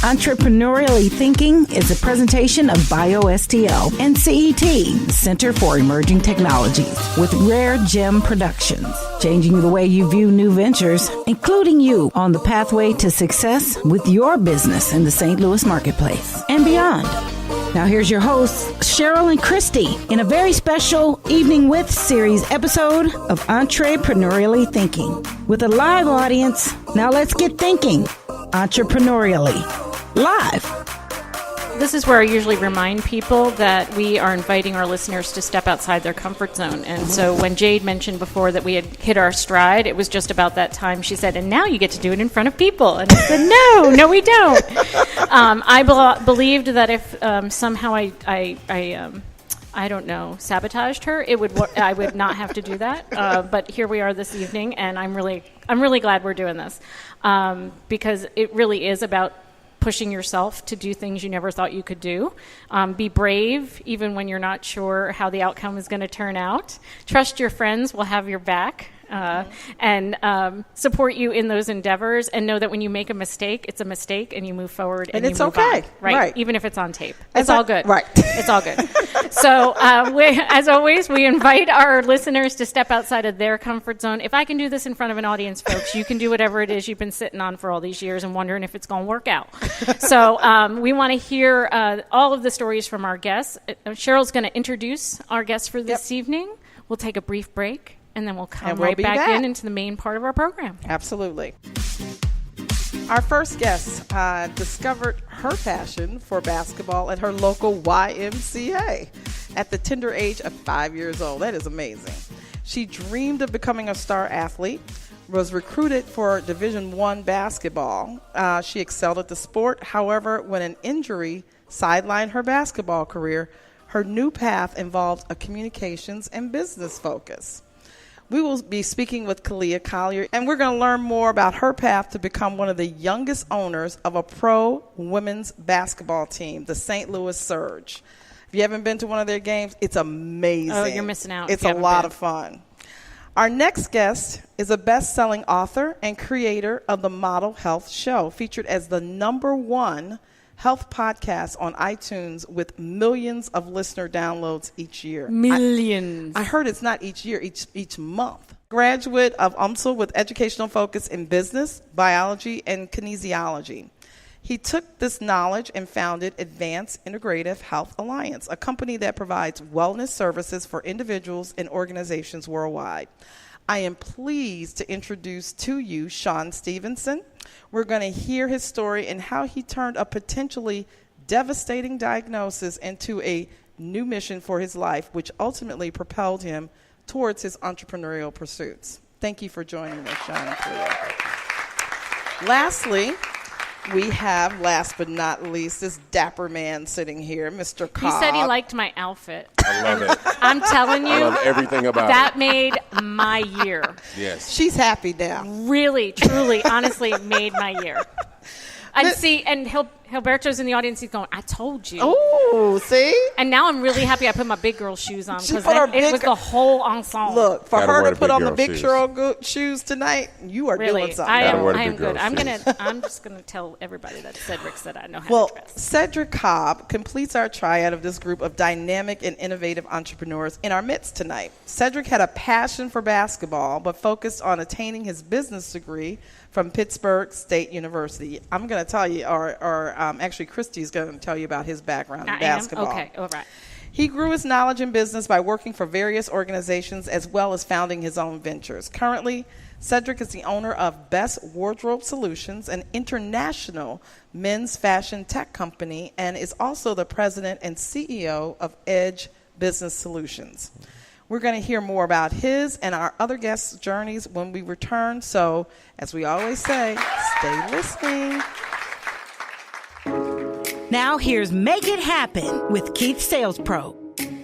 Entrepreneurially Thinking is a presentation of BioSTL and CET, Center for Emerging Technologies, with Rare Gem Productions, changing the way you view new ventures, including you on the pathway to success with your business in the St. Louis marketplace and beyond. Now here's your hosts, Cheryl and Christy, in a very special Evening With series episode of Entrepreneurially Thinking. With a live audience, now let's get thinking entrepreneurially. Live. This is where I usually remind people that we are inviting our listeners to step outside their comfort zone. And so when Jade mentioned before that we had hit our stride, it was just about that time. She said, and now you get to do it in front of people. And I said, no, we don't. I believed that if somehow I don't know, sabotaged her, I would not have to do that. But here we are this evening, and I'm really glad we're doing this because it really is about pushing yourself to do things you never thought you could do. Be brave, even when you're not sure how the outcome is going to turn out. Trust your friends will have your back. And support you in those endeavors, and know that when you make a mistake, it's a mistake, and you move forward and it's you move okay, on, right? Even if it's on tape, it's all good, right? It's all good. So, as always, we invite our listeners to step outside of their comfort zone. If I can do this in front of an audience, folks, you can do whatever it is you've been sitting on for all these years and wondering if it's going to work out. So, we want to hear all of the stories from our guests. Cheryl's going to introduce our guests for this evening. We'll take a brief break. And then we'll come right back into the main part of our program. Absolutely. Our first guest discovered her passion for basketball at her local YMCA at the tender age of 5 years old. That is amazing. She dreamed of becoming a star athlete, was recruited for Division I basketball. She excelled at the sport. However, when an injury sidelined her basketball career, her new path involved a communications and business focus. We will be speaking with Kalia Collier, and we're going to learn more about her path to become one of the youngest owners of a pro women's basketball team, the St. Louis Surge. If you haven't been to one of their games, it's amazing. Oh, you're missing out. It's a lot of fun. Our next guest is a best-selling author and creator of the Model Health Show, featured as the #1 health podcast on iTunes with millions of listener downloads each year. Millions. I heard it's not each year, each month. Graduate of UMSL with educational focus in business, biology, and kinesiology. He took this knowledge and founded Advanced Integrative Health Alliance, a company that provides wellness services for individuals and organizations worldwide. I am pleased to introduce to you Sean Stevenson. We're going to hear his story and how he turned a potentially devastating diagnosis into a new mission for his life, which ultimately propelled him towards his entrepreneurial pursuits. Thank you for joining us, Sean and Kalia. Lastly, we have, last but not least, this dapper man sitting here, Mr. Cobb. He said he liked my outfit. I love it. I'm telling you. I love everything about that it. made my year. Yes. She's happy now. Really, truly, honestly, made my year. And see, and Hilberto's in the audience. He's going, I told you. Oh, see? And now I'm really happy I put my big girl shoes on because it was the whole ensemble. Look, for Gotta her wear to the put big on the girl big shoes. girl shoes tonight, you are Really, doing something. I Gotta wear the am big girl good. shoes. I'm just gonna tell everybody that Cedric said I know how Well, to dress. Cedric Cobb completes our triad of this group of dynamic and innovative entrepreneurs in our midst tonight. Cedric had a passion for basketball, but focused on attaining his business degree from Pittsburgh State University. I'm going to tell you, or actually Christy's going to tell you about his background in basketball. Okay, all right. He grew his knowledge in business by working for various organizations as well as founding his own ventures. Currently, Cedric is the owner of Best Wardrobe Solutions, an international men's fashion tech company, and is also the president and CEO of Edge Business Solutions. We're going to hear more about his and our other guests' journeys when we return. So, as we always say, stay listening. Now here's Make It Happen with Keith Sales Pro.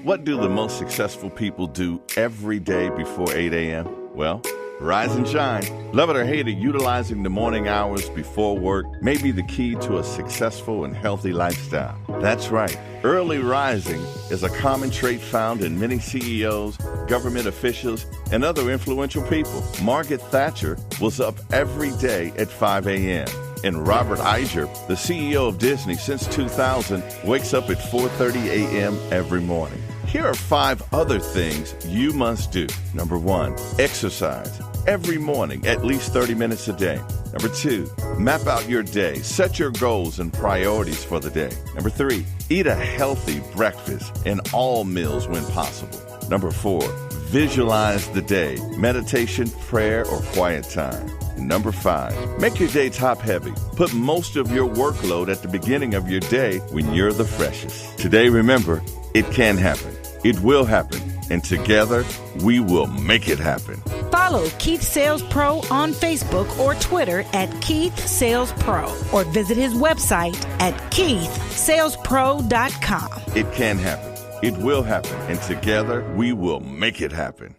What do the most successful people do every day before 8 a.m.? Well, rise and shine. Love it or hate it, utilizing the morning hours before work may be the key to a successful and healthy lifestyle. That's right. Early rising is a common trait found in many CEOs, government officials, and other influential people. Margaret Thatcher was up every day at 5 a.m. And Robert Iger, the CEO of Disney since 2000, wakes up at 4:30 a.m. every morning. Here are 5 other things you must do. Number 1, exercise every morning, at least 30 minutes a day. Number 2, map out your day. Set your goals and priorities for the day. Number 3, eat a healthy breakfast and all meals when possible. Number 4, visualize the day. Meditation, prayer, or quiet time. And number 5, make your day top heavy. Put most of your workload at the beginning of your day when you're the freshest. Today, remember, it can happen. It will happen. And together, we will make it happen. Follow Keith Sales Pro on Facebook or Twitter at Keith Sales Pro, or visit his website at KeithSalesPro.com. It can happen. It will happen. And together, we will make it happen.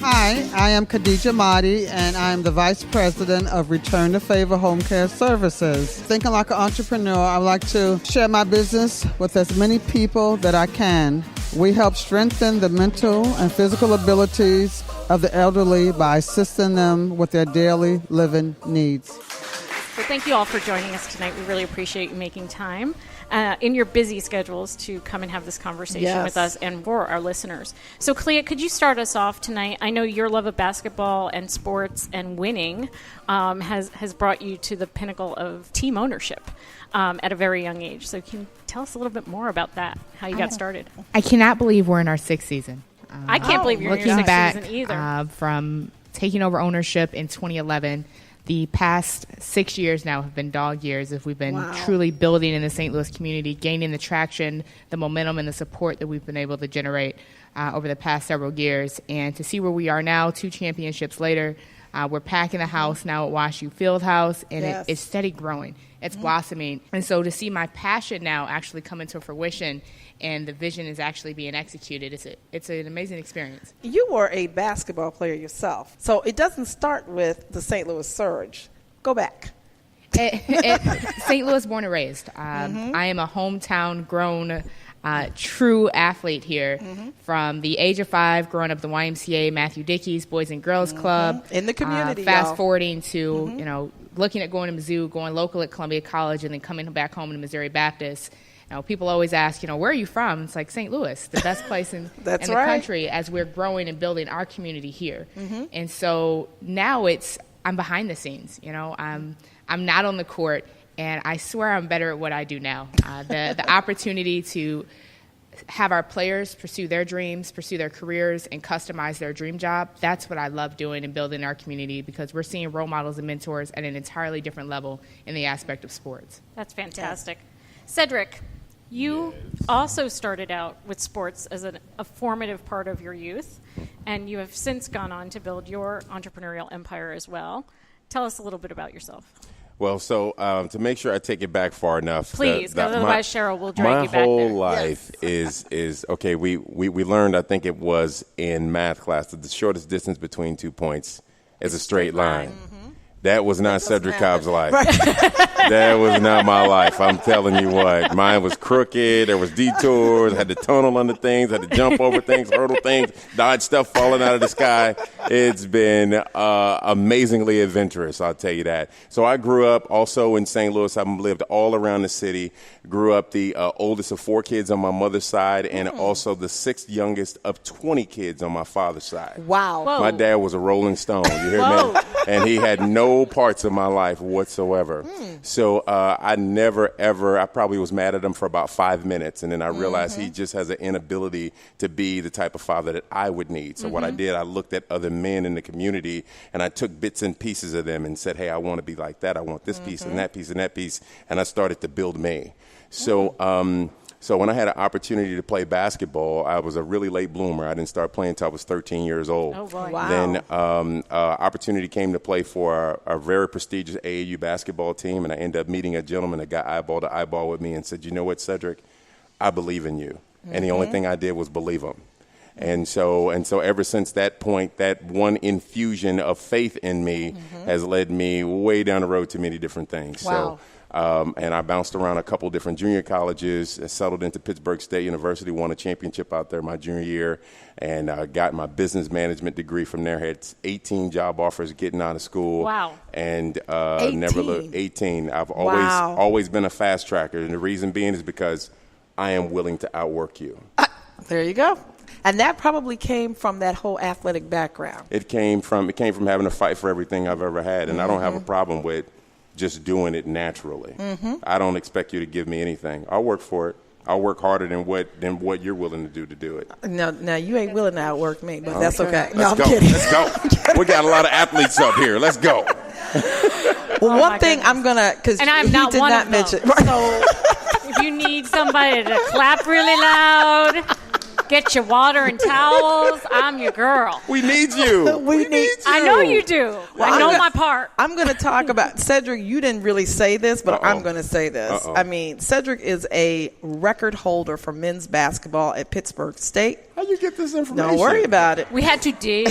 Hi, I am Khadija Mahdi, and I am the Vice President of Return to Favor Home Care Services. Thinking like an entrepreneur, I would like to share my business with as many people that I can. We help strengthen the mental and physical abilities of the elderly by assisting them with their daily living needs. So thank you all for joining us tonight. We really appreciate you making time in your busy schedules to come and have this conversation with us and for our listeners. So Clea, could you start us off tonight? I know your love of basketball and sports and winning has brought you to the pinnacle of team ownership at a very young age. So can you tell us a little bit more about that, how you got started? I cannot believe we're in our 6th season. I can't believe you're in your 6th season either. From taking over ownership in 2011, the past 6 years now have been dog years if we've been truly building in the St. Louis community, gaining the traction, the momentum, and the support that we've been able to generate over the past several years. And to see where we are now, 2 championships later, we're packing the house now at WashU Fieldhouse, and it's steady growing. It's blossoming. And so to see my passion now actually come into fruition and the vision is actually being executed, it's an amazing experience. You were a basketball player yourself, so it doesn't start with the St. Louis Surge. Go back. St. Louis born and raised. I am a hometown grown true athlete here from the age of 5, growing up at the YMCA, Matthew Dickey's Boys and Girls Club. In the community, fast forwarding to, looking at going to Mizzou, going local at Columbia College, and then coming back home to Missouri Baptist. People always ask, where are you from? It's like St. Louis, the best place in the country as we're growing and building our community here. And so now I'm behind the scenes. I'm not on the court, and I swear I'm better at what I do now. The opportunity to have our players pursue their dreams, pursue their careers, and customize their dream job, that's what I love doing and building our community, because we're seeing role models and mentors at an entirely different level in the aspect of sports. That's fantastic. Cedric, you also started out with sports as a formative part of your youth, and you have since gone on to build your entrepreneurial empire as well. Tell us a little bit about yourself. Well, so to make sure I take it back far enough. Please, because otherwise Cheryl will drag you back there. My whole life is okay, we learned, I think it was in math class, that the shortest distance between 2 points is a straight line. That was not Cedric Cobb's life. That was not my life. I'm telling you what. Mine was crooked. There was detours. I had to tunnel under things. I had to jump over things, hurdle things, dodge stuff falling out of the sky. It's been amazingly adventurous, I'll tell you that. So I grew up also in St. Louis. I've lived all around the city. Grew up the oldest of 4 kids on my mother's side, and also the 6th youngest of 20 kids on my father's side. Wow. Whoa. My dad was a Rolling Stone, you hear me? And he had no parts of my life whatsoever. So I never, ever, I probably was mad at him for about 5 minutes, and then I realized he just has an inability to be the type of father that I would need. So what I did, I looked at other men in the community, and I took bits and pieces of them and said, hey, I want to be like that. I want this piece and that piece and that piece. And I started to build me. So so when I had an opportunity to play basketball, I was a really late bloomer. I didn't start playing until I was 13 years old. Oh, boy. Wow. Then opportunity came to play for our very prestigious AAU basketball team, and I ended up meeting a gentleman that got eyeball to eyeball with me and said, you know what, Cedric, I believe in you. And the only thing I did was believe him. And so ever since that point, that one infusion of faith in me has led me way down the road to many different things. Wow. And I bounced around a couple different junior colleges and settled into Pittsburgh State University, won a championship out there my junior year, and got my business management degree from there. Had 18 job offers getting out of school. Wow. And 18. never looked 18. I've Wow. always been a fast tracker, and the reason being is because I am willing to outwork you. There you go. And that probably came from that whole athletic background. It came from having to fight for everything I've ever had, and I don't have a problem with just doing it naturally. I don't expect you to give me anything. I'll work for it. I'll work harder than what you're willing to do it. Now you ain't willing to outwork me, but that's okay. No, I'm Let's go. kidding. Let's go. We got a lot of athletes up here. Let's go. Well, one thing I'm gonna, because And I'm he not did one not of them. mention. So if you need somebody to clap really loud, get your water and towels, I'm your girl. We need you. We need you. I know you do. I know my part. I'm going to talk about Cedric. You didn't really say this, but I'm going to say this. Uh-oh. I mean, Cedric is a record holder for men's basketball at Pittsburgh State. How you get this information? Don't worry about it. We had to dig.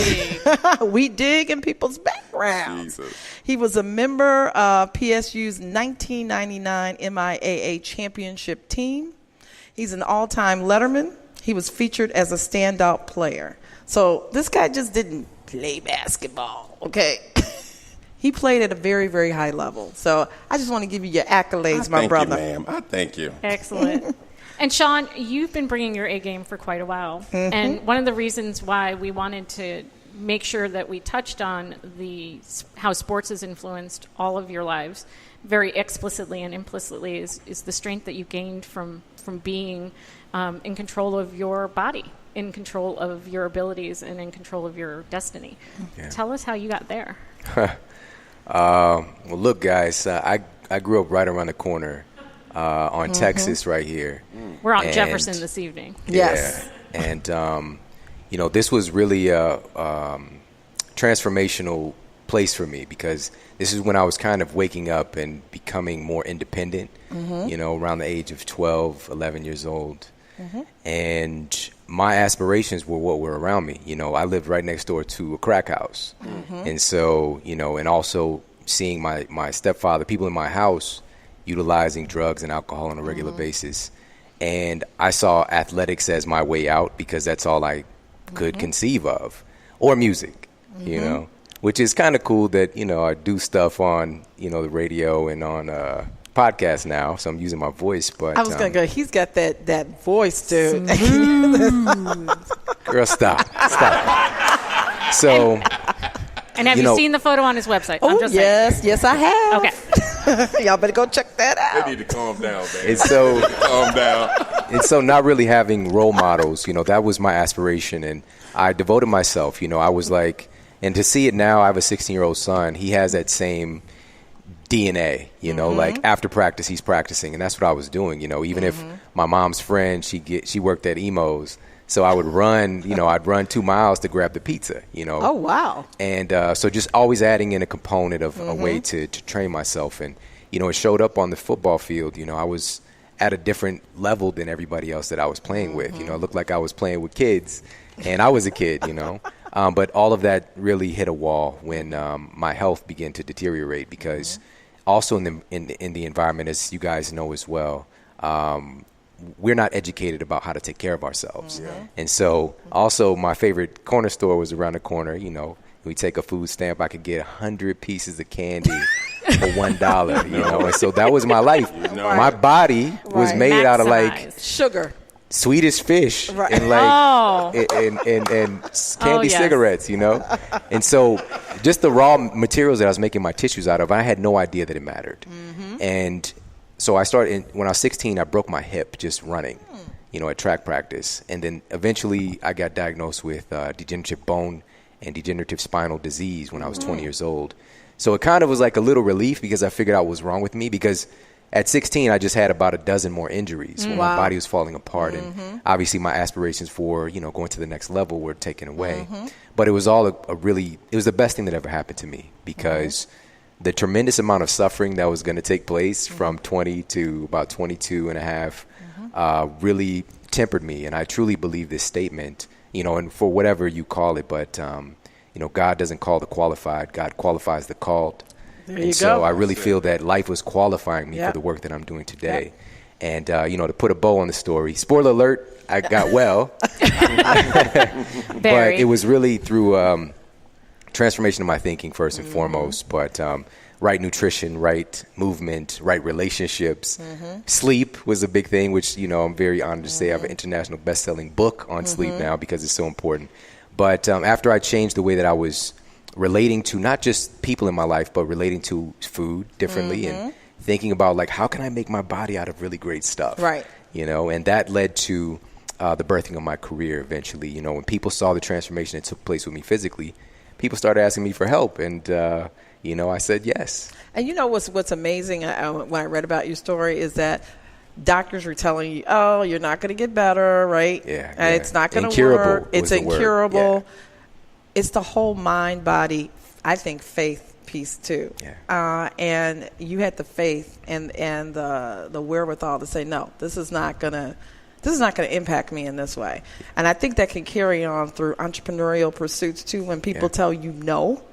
We dig in people's backgrounds. Jesus. He was a member of PSU's 1999 MIAA championship team. He's an all-time letterman. He was featured as a standout player. So this guy just didn't play basketball, okay? He played at a very, very high level. So I just want to give you your accolades, my brother. Thank you, ma'am. I thank you. Excellent. And Sean, you've been bringing your A game for quite a while. And one of the reasons why we wanted to make sure that we touched on how sports has influenced all of your lives very explicitly and implicitly is the strength that you gained from being in control of your body, in control of your abilities, and in control of your destiny. Yeah. Tell us how you got there. Well, look, guys, I grew up right around the corner on Texas right here. We're on Jefferson this evening. Yes. Yeah. And, this was really a transformational place for me because this is when I was kind of waking up and becoming more independent, around the age of 12, 11 years old. And my aspirations were what were around me. I lived right next door to a crack house. And so, and also seeing my stepfather, people in my house utilizing drugs and alcohol on a regular basis. And I saw athletics as my way out because that's all I could conceive of, or music, which is kind of cool that, I do stuff on, the radio and on podcast now, so I'm using my voice. But I was going to go, he's got that voice, dude. Girl, stop. So... And have you seen the photo on his website? Oh, yes, I have. Okay. Y'all better go check that out. They need to calm down, man. And so, calm down. And so not really having role models, that was my aspiration. And I devoted myself, I was like, and to see it now, I have a 16-year-old son. He has that same DNA, like after practice, he's practicing. And that's what I was doing, even if my mom's friend, she worked at Emo's. So I would run, I'd run 2 miles to grab the pizza, Oh, wow. And so just always adding in a component of a way to train myself. And, it showed up on the football field. I was at a different level than everybody else that I was playing with. It looked like I was playing with kids, and I was a kid, But all of that really hit a wall when my health began to deteriorate because also in the environment, as you guys know as well, we're not educated about how to take care of ourselves. And so also my favorite corner store was around the corner. We take a food stamp, I could get 100 pieces of candy for $1, and so that was my life. My body was made out of like sugar, Swedish fish, and and candy cigarettes, And so just the raw materials that I was making my tissues out of, I had no idea that it mattered. And so I started when I was 16, I broke my hip just running, at track practice. And then eventually I got diagnosed with degenerative bone and degenerative spinal disease when I was 20 years old. So it kind of was like a little relief because I figured out what was wrong with me because at 16, I just had about a dozen more injuries when my body was falling apart. And obviously my aspirations for, going to the next level were taken away. But it was all it was the best thing that ever happened to me because the tremendous amount of suffering that was going to take place from 20 to about 22 and a half really tempered me. And I truly believe this statement, and for whatever you call it, but, God doesn't call the qualified. God qualifies the called. So I really feel that life was qualifying me for the work that I'm doing today. And, to put a bow on the story, spoiler alert, I got well. But it was really through transformation of my thinking first and foremost. But right nutrition, right movement, right relationships. Sleep was a big thing, which, I'm very honored to say I have an international best-selling book on sleep now because it's so important. But after I changed the way that I was relating to not just people in my life, but relating to food differently and thinking about, like, how can I make my body out of really great stuff? Right. And that led to the birthing of my career eventually. When people saw the transformation that took place with me physically, people started asking me for help. And, I said yes. And what's amazing when I read about your story is that doctors were telling you, oh, you're not going to get better, right? Yeah. It's not going to work. It's incurable. Yeah. It's the whole mind, body, I think, faith piece too. Yeah. And you had the faith and the wherewithal to say, no, this is not going to impact me in this way. And I think that can carry on through entrepreneurial pursuits too. When people tell you no,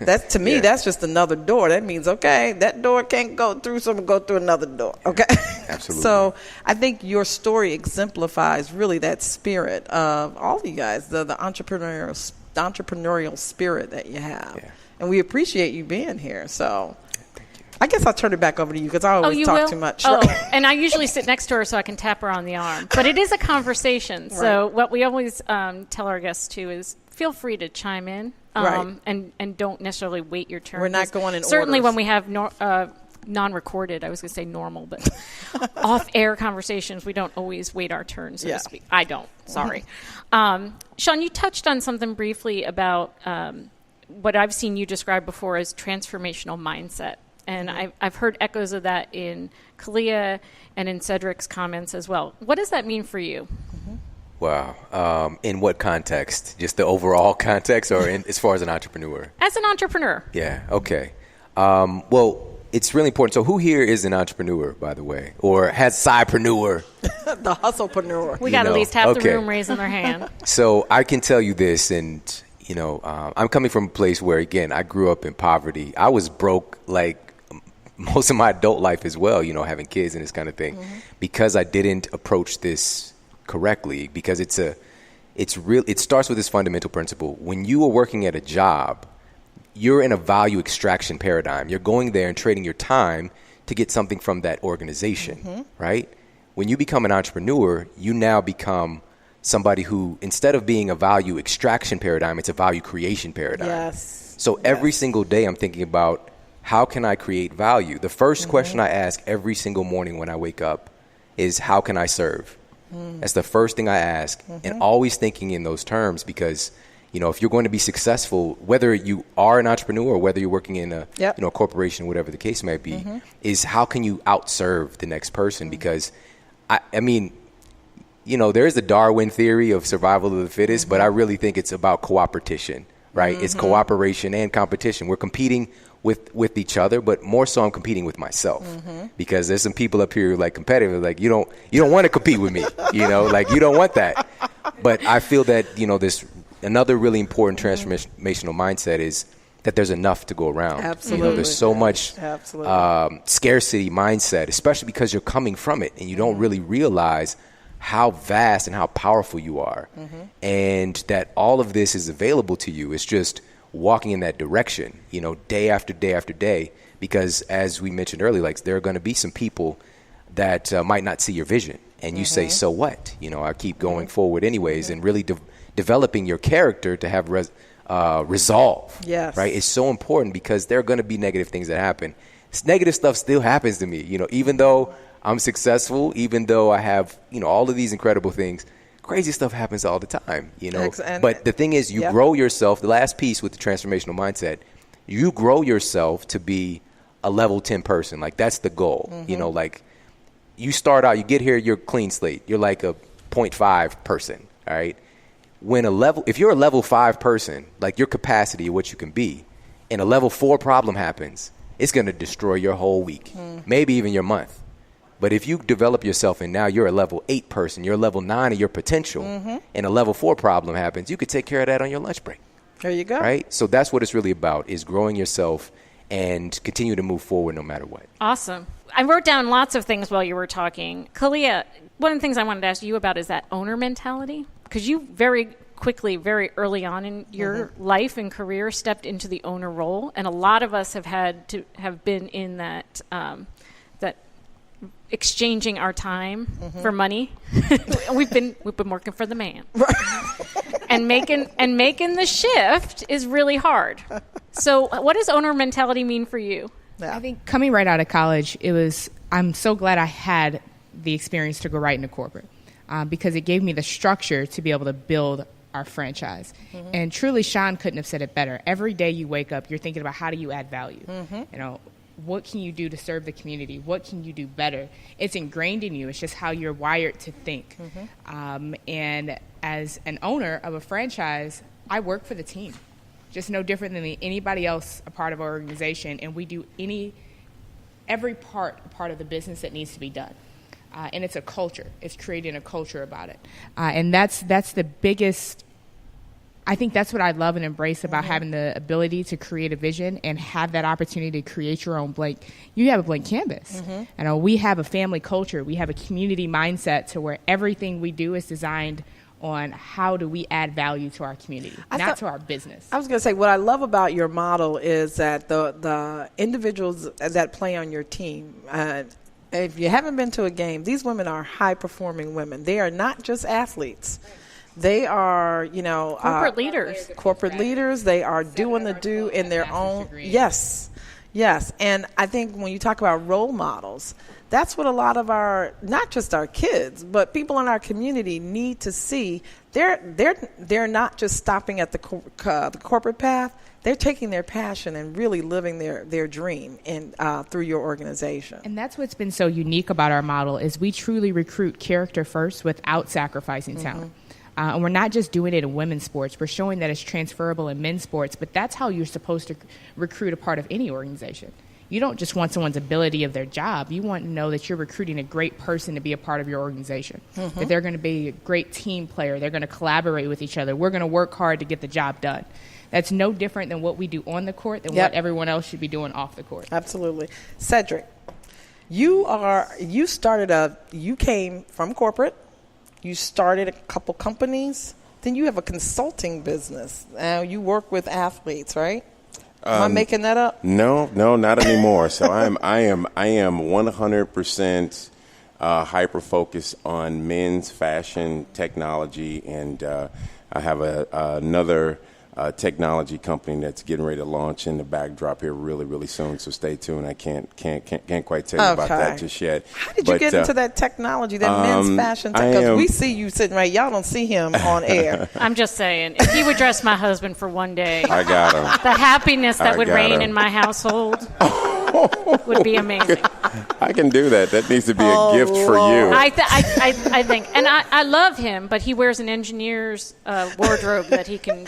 that's, to me, that's just another door. That means, okay, that door can't go through, so I'm going to go through another door. Okay. Absolutely. So I think your story exemplifies really that spirit of all of you guys, the entrepreneurial spirit that you have. Yeah. And we appreciate you being here. So I guess I'll turn it back over to you because I always talk too much. Oh, and I usually sit next to her so I can tap her on the arm. But it is a conversation. Right. So what we always tell our guests too is feel free to chime in and don't necessarily wait your turn. We're not going in certainly orders. When we have non-recorded, I was going to say normal, but off-air conversations, we don't always wait our turn, so to speak. I don't. Sorry. Sean, you touched on something briefly about what I've seen you describe before as transformational mindset. And I've heard echoes of that in Kalia and in Cedric's comments as well. What does that mean for you? Wow. In what context? Just the overall context or as far as an entrepreneur? As an entrepreneur. Yeah. Okay. Well, it's really important. So who here is an entrepreneur, by the way, or has sidepreneur? The hustlepreneur. We got at least half the room raising their hand. So I can tell you this, and I'm coming from a place where, again, I grew up in poverty. I was broke like most of my adult life as well, having kids and this kind of thing, because I didn't approach this correctly. Because it starts with this fundamental principle. When you are working at a job, you're in a value extraction paradigm. You're going there and trading your time to get something from that organization, right? When you become an entrepreneur, you now become somebody who, instead of being a value extraction paradigm, it's a value creation paradigm. Yes. So every single day I'm thinking about, how can I create value? The first question I ask every single morning when I wake up is, how can I serve? That's the first thing I ask, and always thinking in those terms, because if you're going to be successful, whether you are an entrepreneur or whether you're working in a a corporation, whatever the case might be, is how can you outserve the next person? Because I mean, there is a Darwin theory of survival of the fittest, but I really think it's about cooperation, right? It's cooperation and competition. We're competing with each other, but more so I'm competing with myself, because there's some people up here like competitive, like you don't want to compete with me, like you don't want that. But I feel that this another really important transformational mindset is that there's enough to go around. Absolutely. There's so much scarcity mindset, especially because you're coming from it and you don't really realize how vast and how powerful you are, and that all of this is available to you. It's just walking in that direction, day after day after day, because as we mentioned earlier, like there are going to be some people that might not see your vision, and you say, so what? I keep going forward anyways, and really developing your character to have resolve. Yes. Right? It's so important, because there are going to be negative things that happen. Negative stuff still happens to me, even though I'm successful, even though I have, all of these incredible things. Crazy stuff happens all the time, But the thing is, you grow yourself. The last piece with the transformational mindset, you grow yourself to be a level 10 person. Like that's the goal. Like you start out, you get here, you're clean slate. You're like a 0.5 person. All right. If you're a level 5 person, like your capacity, what you can be, and a level 4 problem happens, it's going to destroy your whole week, maybe even your month. But if you develop yourself and now you're a level 8 person, you're a level 9 of your potential, and a level 4 problem happens, you could take care of that on your lunch break. There you go. Right? So that's what it's really about, is growing yourself and continue to move forward no matter what. Awesome. I wrote down lots of things while you were talking. Kalia, one of the things I wanted to ask you about is that owner mentality, because you very quickly, very early on in your life and career, stepped into the owner role, and a lot of us have been in that that exchanging our time for money. we've been working for the man, and making the shift is really hard. So, what does owner mentality mean for you? Yeah. I think coming right out of college, I'm so glad I had the experience to go right into corporate because it gave me the structure to be able to build our franchise. And truly, Sean couldn't have said it better. Every day you wake up, you're thinking about how do you add value? You know, what can you do to serve the community? What can you do better? It's ingrained in you. It's just how you're wired to think. And as an owner of a franchise, I work for the team. Just no different than anybody else a part of our organization, and we do every part of the business that needs to be done. And it's a culture. It's creating a culture about it. And that's the biggest, I think that's what I love and embrace about having the ability to create a vision and have that opportunity to create your own blank. You have a blank canvas. You know, we have a family culture. We have a community mindset to where everything we do is designed on how do we add value to our community, not to our business. I was going to say, what I love about your model is that the individuals that play on your team, if you haven't been to a game, these women are high-performing women. They are not just athletes. They are, corporate leaders. Corporate leaders. They are doing the do in their own. Yes. And I think when you talk about role models, that's what a lot of not just our kids, but people in our community need to see. They're not just stopping at the corporate path. They're taking their passion and really living their dream through your organization. And that's what's been so unique about our model is we truly recruit character first without sacrificing talent. And we're not just doing it in women's sports. We're showing that it's transferable in men's sports, but that's how you're supposed to recruit a part of any organization. You don't just want someone's ability of their job. You want to know that you're recruiting a great person to be a part of your organization, that they're going to be a great team player. They're going to collaborate with each other. We're going to work hard to get the job done. That's no different than what we do on the court than what everyone else should be doing off the court. Absolutely. Cedric, you came from corporate. You started a couple companies. Then you have a consulting business. Now you work with athletes, right? Am I making that up? No, not anymore. So I am 100% hyper focused on men's fashion technology, and I have another technology company that's getting ready to launch in the backdrop here really, really soon. So stay tuned. I can't quite tell you about that just yet. How did you get into that technology, that men's fashion? Because we see you sitting right. Y'all don't see him on air. I'm just saying, if he would dress my husband for one day, I got him. The happiness that would reign in my household would be amazing. I can do that. That needs to be a gift for you. I think, and I love him, but he wears an engineer's wardrobe that he can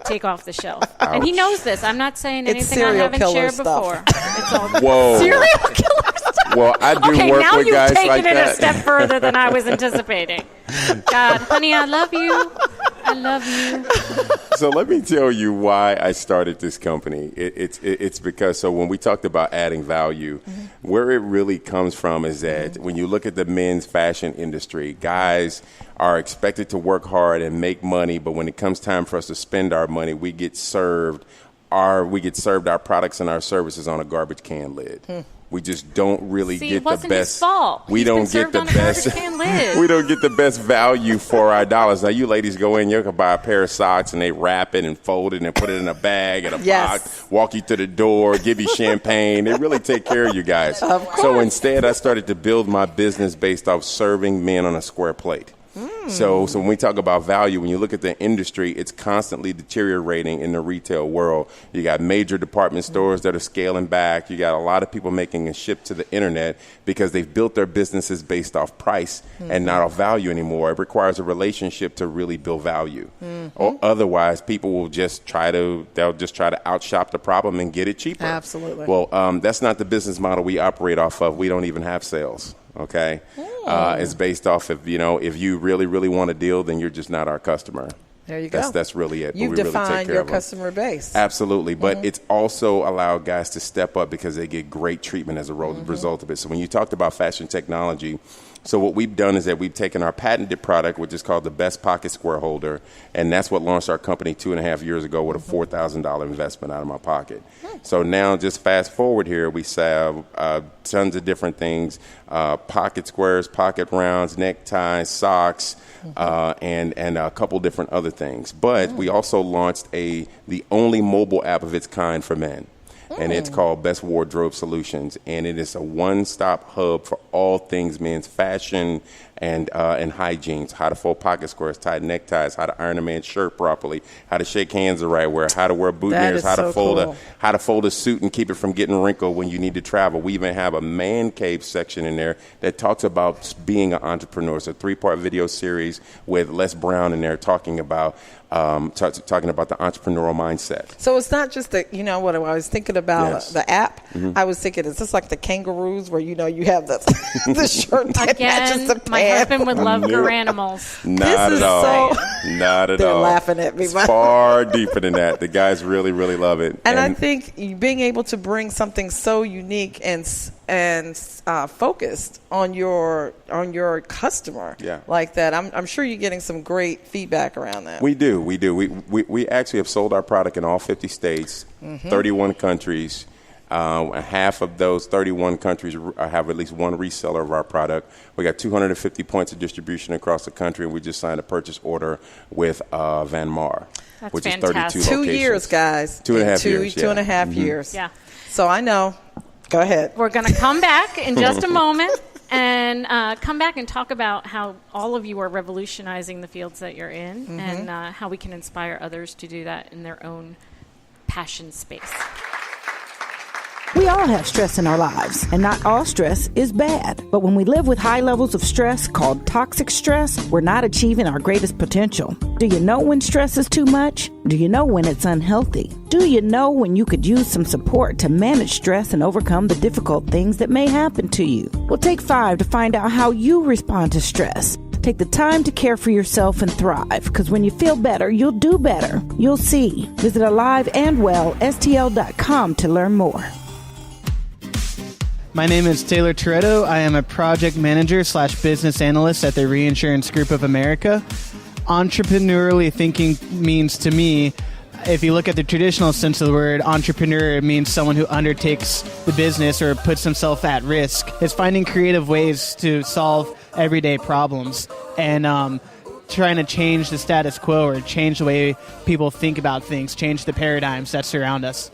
take off the shelf. Ouch. And he knows this. I'm not saying anything I haven't shared before. It's all Whoa. serial killer stuff. Well, I do work now with you've guys taken like it that. a step further than I was anticipating. God, honey, I love you. I love you. So let me tell you why I started this company. It's because, so when we talked about adding value, where it really comes from is that when you look at the men's fashion industry, guys are expected to work hard and make money, but when it comes time for us to spend our money, we get served our products and our services on a garbage can lid. We just don't really get the best. His fault. We don't get the best. We don't get the best value for our dollars. Now, you ladies go in, you can buy a pair of socks, and they wrap it and fold it and put it in a bag and a box, walk you to the door, give you champagne. They really take care of you guys. So instead, I started to build my business based off serving men on a square plate. So when we talk about value, when you look at the industry, it's constantly deteriorating in the retail world. You got major department stores that are scaling back. You got a lot of people making a shift to the internet because they've built their businesses based off price and not off value anymore. It requires a relationship to really build value. Or otherwise, people will just try to outshop the problem and get it cheaper. Absolutely. Well, that's not the business model we operate off of. We don't even have sales. Okay, it's based off of, if you really, really want a deal, then you're just not our customer. There you go. That's really it. You've defined your customer base. Absolutely. But it's also allowed guys to step up because they get great treatment as a result of it. So when you talked about fashion technology, so what we've done is that we've taken our patented product, which is called the Best Pocket Square Holder, and that's what launched our company 2.5 years ago with a $4,000 investment out of my pocket. So now just fast forward here, we sell tons of different things, pocket squares, pocket rounds, neckties, socks, and a couple different other things. But we also launched the only mobile app of its kind for men. And it's called Best Wardrobe Solutions, and it is a one-stop hub for all things men's fashion and hygiene. How to fold pocket squares, tie neckties, how to iron a man's shirt properly, how to shake hands the right way, how to wear boutonnieres, how to fold a suit and keep it from getting wrinkled when you need to travel. We even have a man cave section in there that talks about being an entrepreneur. It's a 3-part video series with Les Brown in there talking about the entrepreneurial mindset. So it's not just what I was thinking about the app. I was thinking, is this like the kangaroos where you have the shirt that matches the pants? My husband would love Garanimals. Not at all. Not at all. They're laughing at me. It's far deeper than that. The guys really, really love it. And I think being able to bring something so unique and focused on your customer like that, I'm sure you're getting some great feedback around that. We do. We actually have sold our product in all 50 states, 31 countries. Half of those 31 countries have at least one reseller of our product. We got 250 points of distribution across the country, and we just signed a purchase order with Van Mar, which fantastic. is 32 locations. 2 years, guys. 2.5 years. 2.5 years. Yeah. So I know. Go ahead. We're going to come back in just a moment and come back and talk about how all of you are revolutionizing the fields that you're in and how we can inspire others to do that in their own passion space. We all have stress in our lives, and not all stress is bad. But when we live with high levels of stress called toxic stress, we're not achieving our greatest potential. Do you know when stress is too much? Do you know when it's unhealthy? Do you know when you could use some support to manage stress and overcome the difficult things that may happen to you? We'll take 5 to find out how you respond to stress. Take the time to care for yourself and thrive, because when you feel better, you'll do better. You'll see. Visit AliveAndWellSTL.com to learn more. My name is Taylor Toretto. I am a project manager / business analyst at the Reinsurance Group of America. Entrepreneurially thinking means to me, if you look at the traditional sense of the word, entrepreneur, it means someone who undertakes the business or puts himself at risk. It's finding creative ways to solve everyday problems and trying to change the status quo or change the way people think about things, change the paradigms that surround us.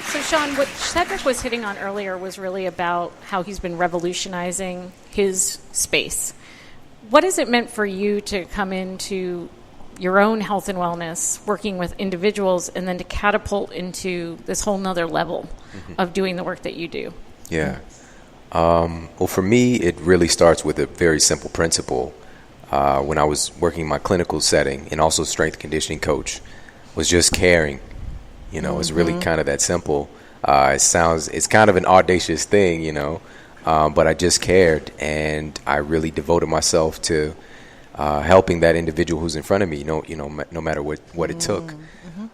So, Sean, what Cedric was hitting on earlier was really about how he's been revolutionizing his space. What has it meant for you to come into your own health and wellness, working with individuals, and then to catapult into this whole nother level of doing the work that you do? Yeah. Well, for me, it really starts with a very simple principle. When I was working in my clinical setting and also strength conditioning coach, was just caring. It's really kind of that simple. It's kind of an audacious thing, but I just cared, and I really devoted myself to helping that individual who's in front of me, no matter what it took.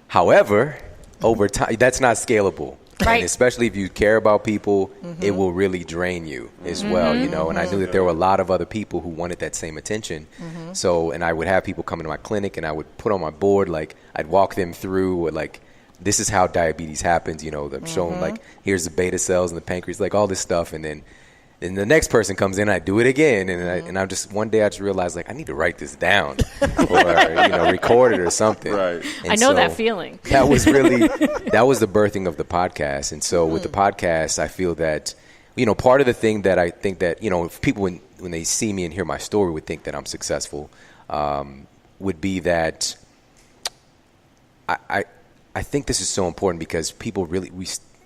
However, over time, that's not scalable. Right. And especially if you care about people, it will really drain you as well, and I knew that there were a lot of other people who wanted that same attention. So, and I would have people come into my clinic, and I would put on my board, I'd walk them through, this is how diabetes happens, I'm showing, here's the beta cells and the pancreas, all this stuff, and then the next person comes in, I do it again, and I'm just, one day I just realized, I need to write this down or, record it or something. Right. And I know that feeling. That was that was the birthing of the podcast. And so with the podcast, I feel that, part of the thing that I think that, if people, when they see me and hear my story, would think that I'm successful, would be that I think this is so important because we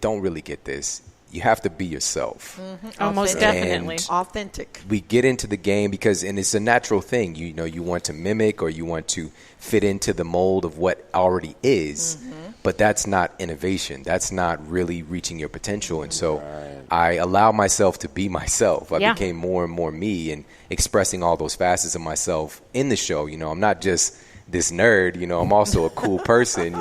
don't really get this. You have to be yourself. Most definitely. And authentic. We get into the game and it's a natural thing. You want to mimic or you want to fit into the mold of what already is, but that's not innovation. That's not really reaching your potential. And so I allow myself to be myself. I became more and more me and expressing all those facets of myself in the show. I'm not just nerd. I'm also a cool person.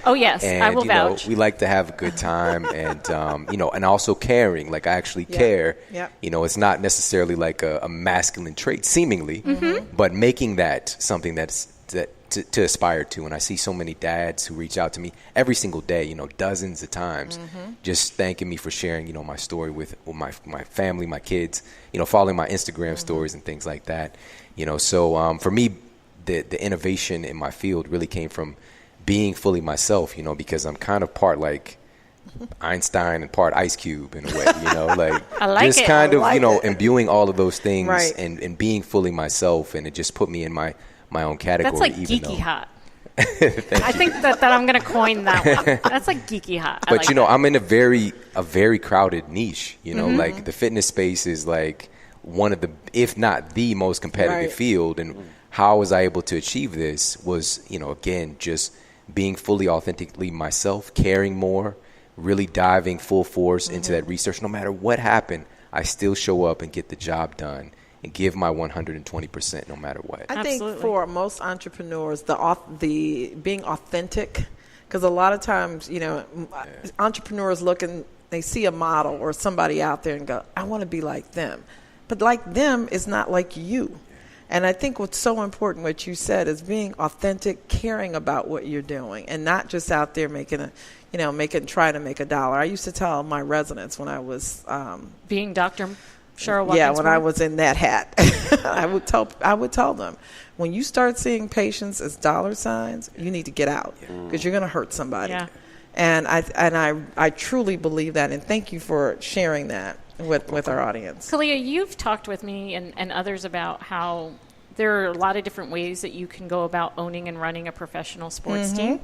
Oh yes, and, I will vouch. We like to have a good time, and and also caring. Like I actually care. Yep. It's not necessarily like a masculine trait, seemingly, but making that something that's to aspire to. And I see so many dads who reach out to me every single day, dozens of times, just thanking me for sharing, my story with my family, my kids, following my Instagram stories and things like that. So for me, the innovation in my field really came from being fully myself, because I'm kind of part like Einstein and part Ice Cube in a way, like I like just it. kind of, it. imbuing all of those things Right. and being fully myself. And it just put me in my own category. That's like even geeky though, hot. I think that I'm going to coin that one. That's like geeky hot. I But like that. I'm in a very crowded niche. Like the fitness space is like one of the, if not the most competitive Right. field. And how was I able to achieve this was, again, just being fully authentically myself, caring more, really diving full force into that research. No matter what happened, I still show up and get the job done and give my 120% no matter what. I Absolutely. think for most entrepreneurs, the being authentic, because a lot of times, entrepreneurs look and they see a model or somebody out there and go, I want to be like them. But like them is not like you. And I think what's so important, what you said, is being authentic, caring about what you're doing, and not just out there trying to make a dollar. I used to tell my residents when I was being Dr. Cheryl Watkins. yeah, when I was in that hat, I would tell them, when you start seeing patients as dollar signs, you need to get out because you're going to hurt somebody. Yeah. And I truly believe that, and thank you for sharing that with our audience. Kalia, you've talked with me and others about how there are a lot of different ways that you can go about owning and running a professional sports team,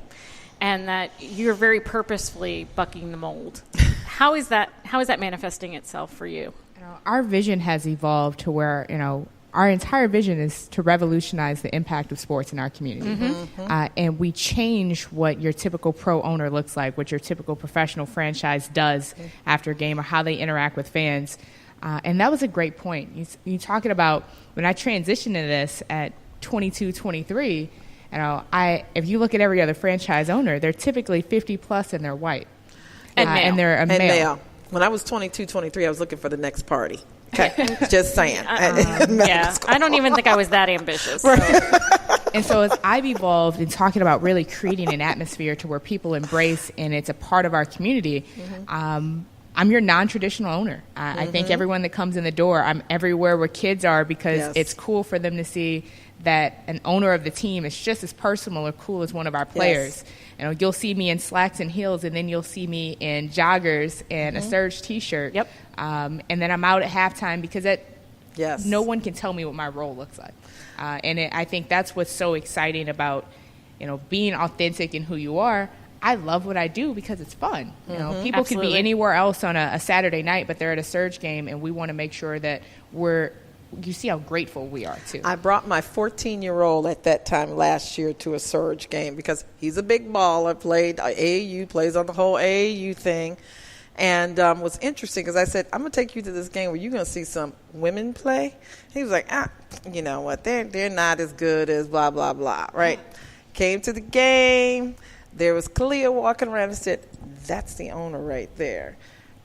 and that you're very purposefully bucking the mold. How is that manifesting itself for you? Our vision has evolved to where, our entire vision is to revolutionize the impact of sports in our community. And we change what your typical pro owner looks like, what your typical professional franchise does after a game, or how they interact with fans. And that was a great point. You talking about when I transitioned into this at 22, 23, if you look at every other franchise owner, they're typically 50 plus and they're white. And they're a male. When I was 22, 23, I was looking for the next party. Okay, just saying. Yeah, I don't even think I was that ambitious. So. And so as I've evolved in talking about really creating an atmosphere to where people embrace and it's a part of our community, I'm your non-traditional owner. I think everyone that comes in the door, I'm everywhere where kids are because it's cool for them to see that an owner of the team is just as personal or cool as one of our players. You'll see me in slacks and heels, and then you'll see me in joggers and a Surge T-shirt. Yep. And then I'm out at halftime because no one can tell me what my role looks like. I think that's what's so exciting about, being authentic in who you are. I love what I do because it's fun. People could be anywhere else on a Saturday night, but they're at a Surge game, and we want to make sure that you see how grateful we are, too. I brought my 14-year-old at that time last year to a Surge game because he's a big baller, played AAU, plays on the whole AAU thing. And what's interesting because I said, I'm going to take you to this game where you're going to see some women play. He was like, you know what, they're not as good as blah, blah, blah, right? Came to the game. There was Kalia walking around and said, that's the owner right there.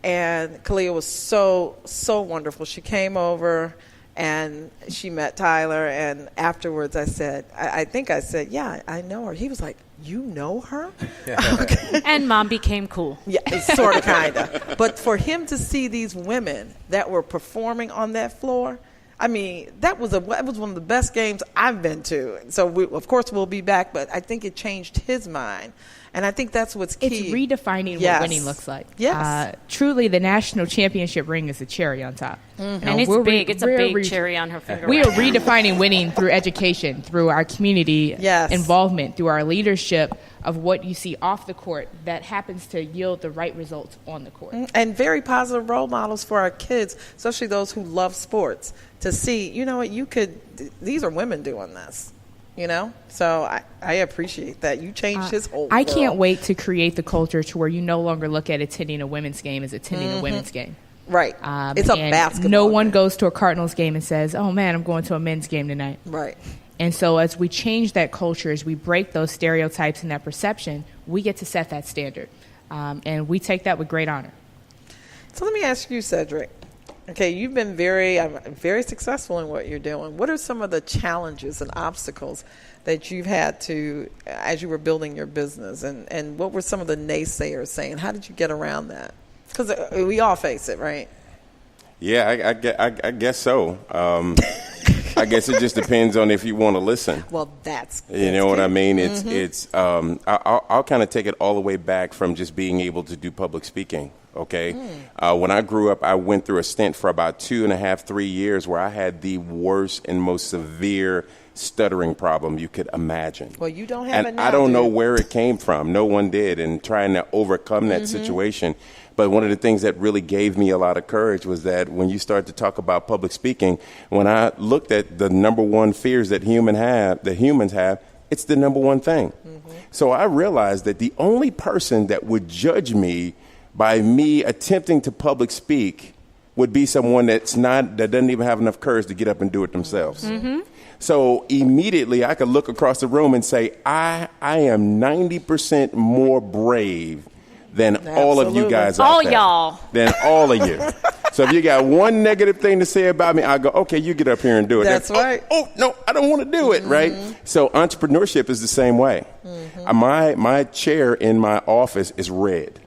And Kalia was so, so wonderful. She came over and she met Tyler. And afterwards I said, I think I said, yeah, I know her. He was like, you know her? Okay. And Mom became cool. Yeah, sort of, kind of. But for him to see these women that were performing on that floor, I mean, that was one of the best games I've been to. So, of course, we'll be back, but I think it changed his mind. And I think that's what's key. It's redefining what winning looks like. Yes. Truly, the national championship ring is the cherry on top. And it's big. It's a big cherry on her finger. We are redefining winning through education, through our community involvement, through our leadership of what you see off the court that happens to yield the right results on the court. And very positive role models for our kids, especially those who love sports, to see, you know what, these are women doing this. So I appreciate that. You changed his whole I can't wait to create the culture to where you no longer look at attending a women's game as attending a women's game. Right. It's a basketball No one game. goes to a Cardinals game and says, oh, man, I'm going to a men's game tonight. Right. And so as we change that culture, as we break those stereotypes and that perception, we get to set that standard. And we take that with great honor. So let me ask you, Cedric. Okay, you've been very successful in what you're doing. What are some of the challenges and obstacles that you've had to, as you were building your business, and what were some of the naysayers saying? How did you get around that? Because we all face it, right? Yeah, I guess so. I guess it just depends on if you want to listen. Well, that's you know what key. I mean. It's I'll kind of take it all the way back from just being able to do public speaking. Okay, when I grew up, I went through a stint for about 2.5, 3 years where I had the worst and most severe stuttering problem you could imagine. Well, you don't have it and now, I don't know dude. where it came from. No one did, and trying to overcome that situation. But one of the things that really gave me a lot of courage was that when you start to talk about public speaking, when I looked at the number one fears that humans have, it's the number one thing. So I realized that the only person that would judge me by me attempting to public speak would be someone that doesn't even have enough courage to get up and do it themselves. So immediately I could look across the room and say, I am 90% more brave than all of you guys out there. All y'all. Than all of you. So if you got one negative thing to say about me, I go, okay, you get up here and do it. That's right. Oh, no, I don't want to do it, right? So entrepreneurship is the same way. My chair in my office is red.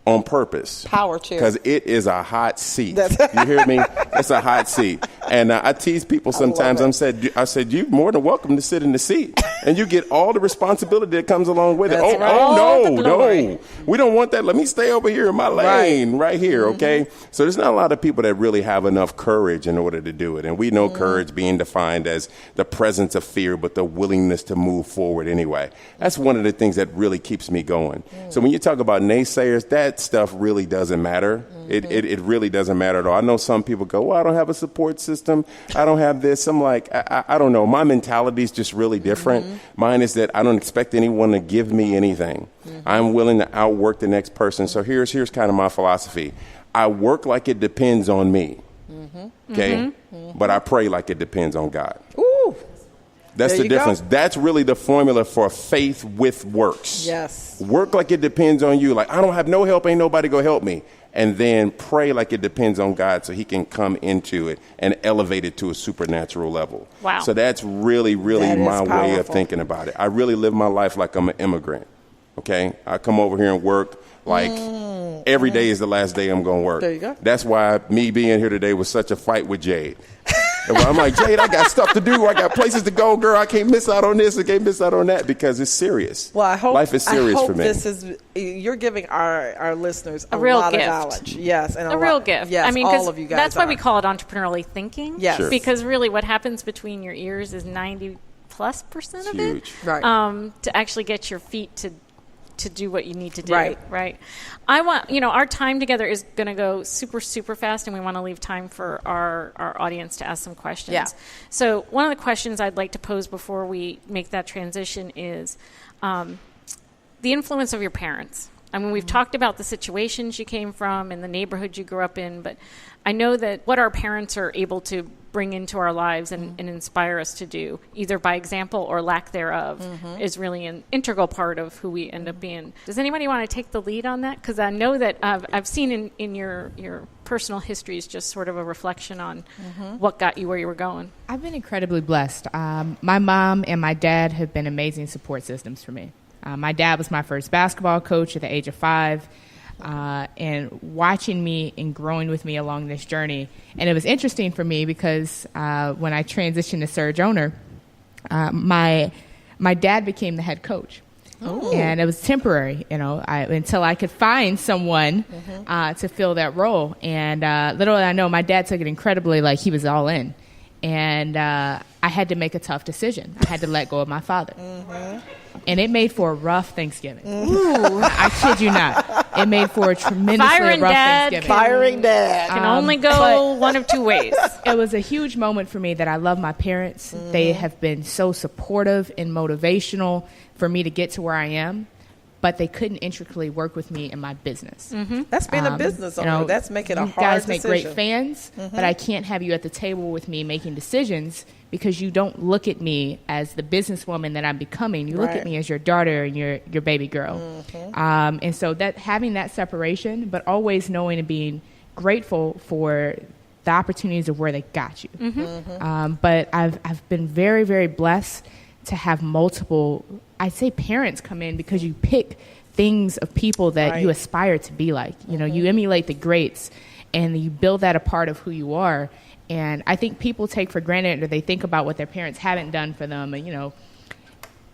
On purpose. Power chair. Because it is a hot seat. You hear me? It's a hot seat. And I tease people sometimes. I said, you're more than welcome to sit in the seat. And you get all the responsibility that comes along with it. That's right. No. We don't want that. Let me stay over here in my lane right here, okay? So there's not a lot of people that really have enough courage in order to do it. And we know courage being defined as the presence of fear, but the willingness to move forward anyway. That's one of the things that really keeps me going. So when you talk about naysayers, that stuff really doesn't matter. It really doesn't matter at all. I know some people go, well, I don't have a support system. I don't have this. I'm like, I don't know. My mentality is just really different. Mine is that I don't expect anyone to give me anything. I'm willing to outwork the next person. So here's kind of my philosophy. I work like it depends on me. Okay? But I pray like it depends on God. Ooh. That's There the you go. difference. That's really the formula for faith with works. Yes. Work like it depends on you. Like, I don't have no help, ain't nobody go help me. And then pray like it depends on God so he can come into it and elevate it to a supernatural level. Wow. So that's really, really That is my way of powerful. thinking about it. I really live my life like I'm an immigrant. Okay? I come over here and work like every day is the last day I'm going to work. There you go. That's why me being here today was such a fight with Jade. And I'm like, Jade, I got stuff to do. I got places to go, girl. I can't miss out on this. I can't miss out on that because it's serious. Well, I hope life is serious for me. You're giving our listeners a real lot gift. of knowledge. Yes, and A real gift. Yes, I mean, all 'cause of you guys. that's why we are. call it entrepreneurially thinking. Yes. Sure. Because really what happens between your ears is 90+% of Huge. it. Right. To actually get your feet to do what you need to do. Right. I want, our time together is going to go super, super fast, and we want to leave time for our audience to ask some questions. Yeah. So one of the questions I'd like to pose before we make that transition is the influence of your parents. I mean, we've talked about the situations you came from and the neighborhood you grew up in, but I know that what our parents are able to bring into our lives and inspire us to do, either by example or lack thereof, is really an integral part of who we end up being. Does anybody want to take the lead on that? Because I know that I've seen in your personal histories just sort of a reflection on what got you where you were going. I've been incredibly blessed. My mom and my dad have been amazing support systems for me. My dad was my first basketball coach at the age of 5. And watching me and growing with me along this journey. And it was interesting for me because when I transitioned to Surge owner, my dad became the head coach. Oh. And it was temporary, until I could find someone to fill that role. And little did I know, my dad took it incredibly, like he was all in. And I had to make a tough decision. I had to let go of my father. And it made for a rough Thanksgiving. Ooh. I kid you not. It made for a tremendously rough Thanksgiving. Firing dad. Can only go one of two ways. It was a huge moment for me that I love my parents. They have been so supportive and motivational for me to get to where I am. but they couldn't intricately work with me in my business. That's being a business owner. That's making a hard decision. You guys make great fans, but I can't have you at the table with me making decisions because you don't look at me as the businesswoman that I'm becoming. You look at me as your daughter and your baby girl. And so that having that separation, but always knowing and being grateful for the opportunities of where they got you. But I've been very, very blessed to have multiple, I'd say, parents come in because you pick things of people that you aspire to be like. You know, you emulate the greats and you build that a part of who you are. And I think people take for granted, or they think about what their parents haven't done for them. And, you know,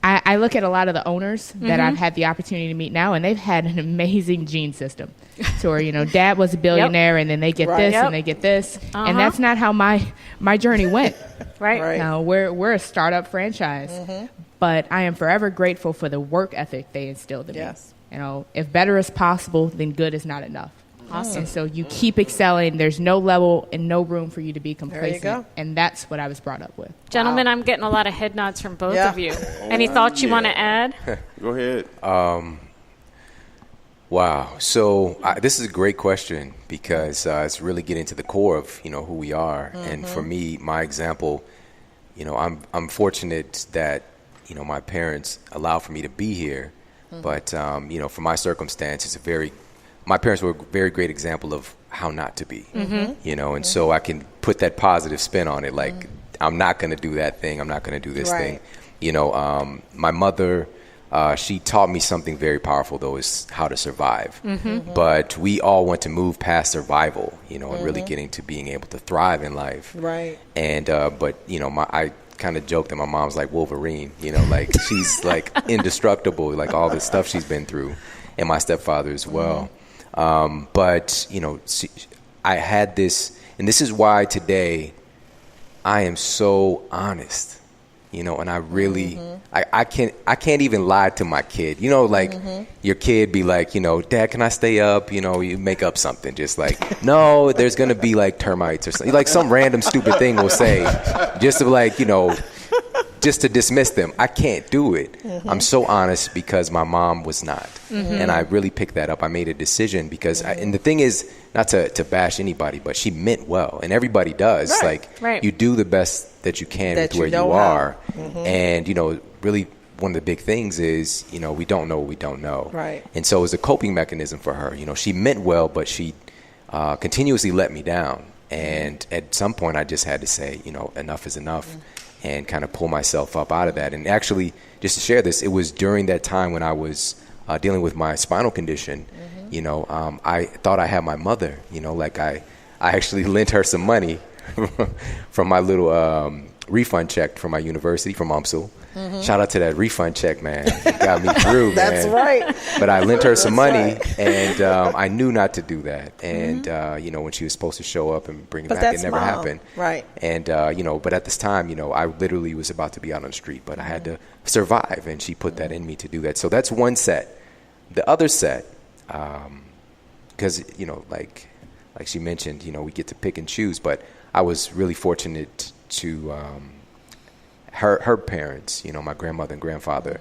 I look at a lot of the owners that I've had the opportunity to meet now, and they've had an amazing gene system. So, you know, dad was a billionaire, and then they get this and they get this. And that's not how my journey went. Now, we're a startup franchise, but I am forever grateful for the work ethic they instilled in me. You know, if better is possible, then good is not enough. Awesome. And so you keep excelling. There's no level and no room for you to be complacent. And that's what I was brought up with. Gentlemen, I'm getting a lot of head nods from both of you. Any thoughts you want to add? Go ahead. Wow. So this is a great question because it's really getting to the core of, you know, who we are. And for me, my example, you know, I'm fortunate that, you know, my parents allow for me to be here. But, you know, for my circumstance, my parents were a very great example of how not to be, you know, and so I can put that positive spin on it. Like, I'm not going to do that thing. I'm not going to do this thing. You know, my mother, she taught me something very powerful, though, is how to survive. But we all want to move past survival, you know, and really getting to being able to thrive in life. And, but, you know, I kind of joked that my mom's like Wolverine, you know, like she's like indestructible, like all the stuff she's been through, and my stepfather as well. But, you know, I had this, and this is why today I am so honest, you know, and I really, I can't even lie to my kid, you know, like your kid be like, you know, Dad, can I stay up? You know, you make up something just like, no, there's going to be like termites or something, like some random stupid thing we'll say just to like, you know, just to dismiss them. I can't do it. I'm so honest because my mom was not. And I really picked that up. I made a decision because, and the thing is, not to bash anybody, but she meant well. And everybody does. You do the best that you can with where you are. And, you know, really one of the big things is, you know, we don't know what we don't know. And so it was a coping mechanism for her. You know, she meant well, but she continuously let me down. And at some point I just had to say, you know, enough is enough. And kind of pull myself up out of that. And actually, just to share this, it was during that time when I was dealing with my spinal condition, you know, I thought I had my mother, you know, like I actually lent her some money from my little refund check from my university, from UMSL. Shout out to that refund check, man. It got me through, man. That's right. But I lent her some money, and I knew not to do that. And, you know, when she was supposed to show up and bring it back, it never happened. And, you know, but at this time, you know, I literally was about to be out on the street, but I had to survive, and she put that in me to do that. So that's one set. The other set, because, you know, like she mentioned, you know, we get to pick and choose, but I was really fortunate to her parents, you know, my grandmother and grandfather,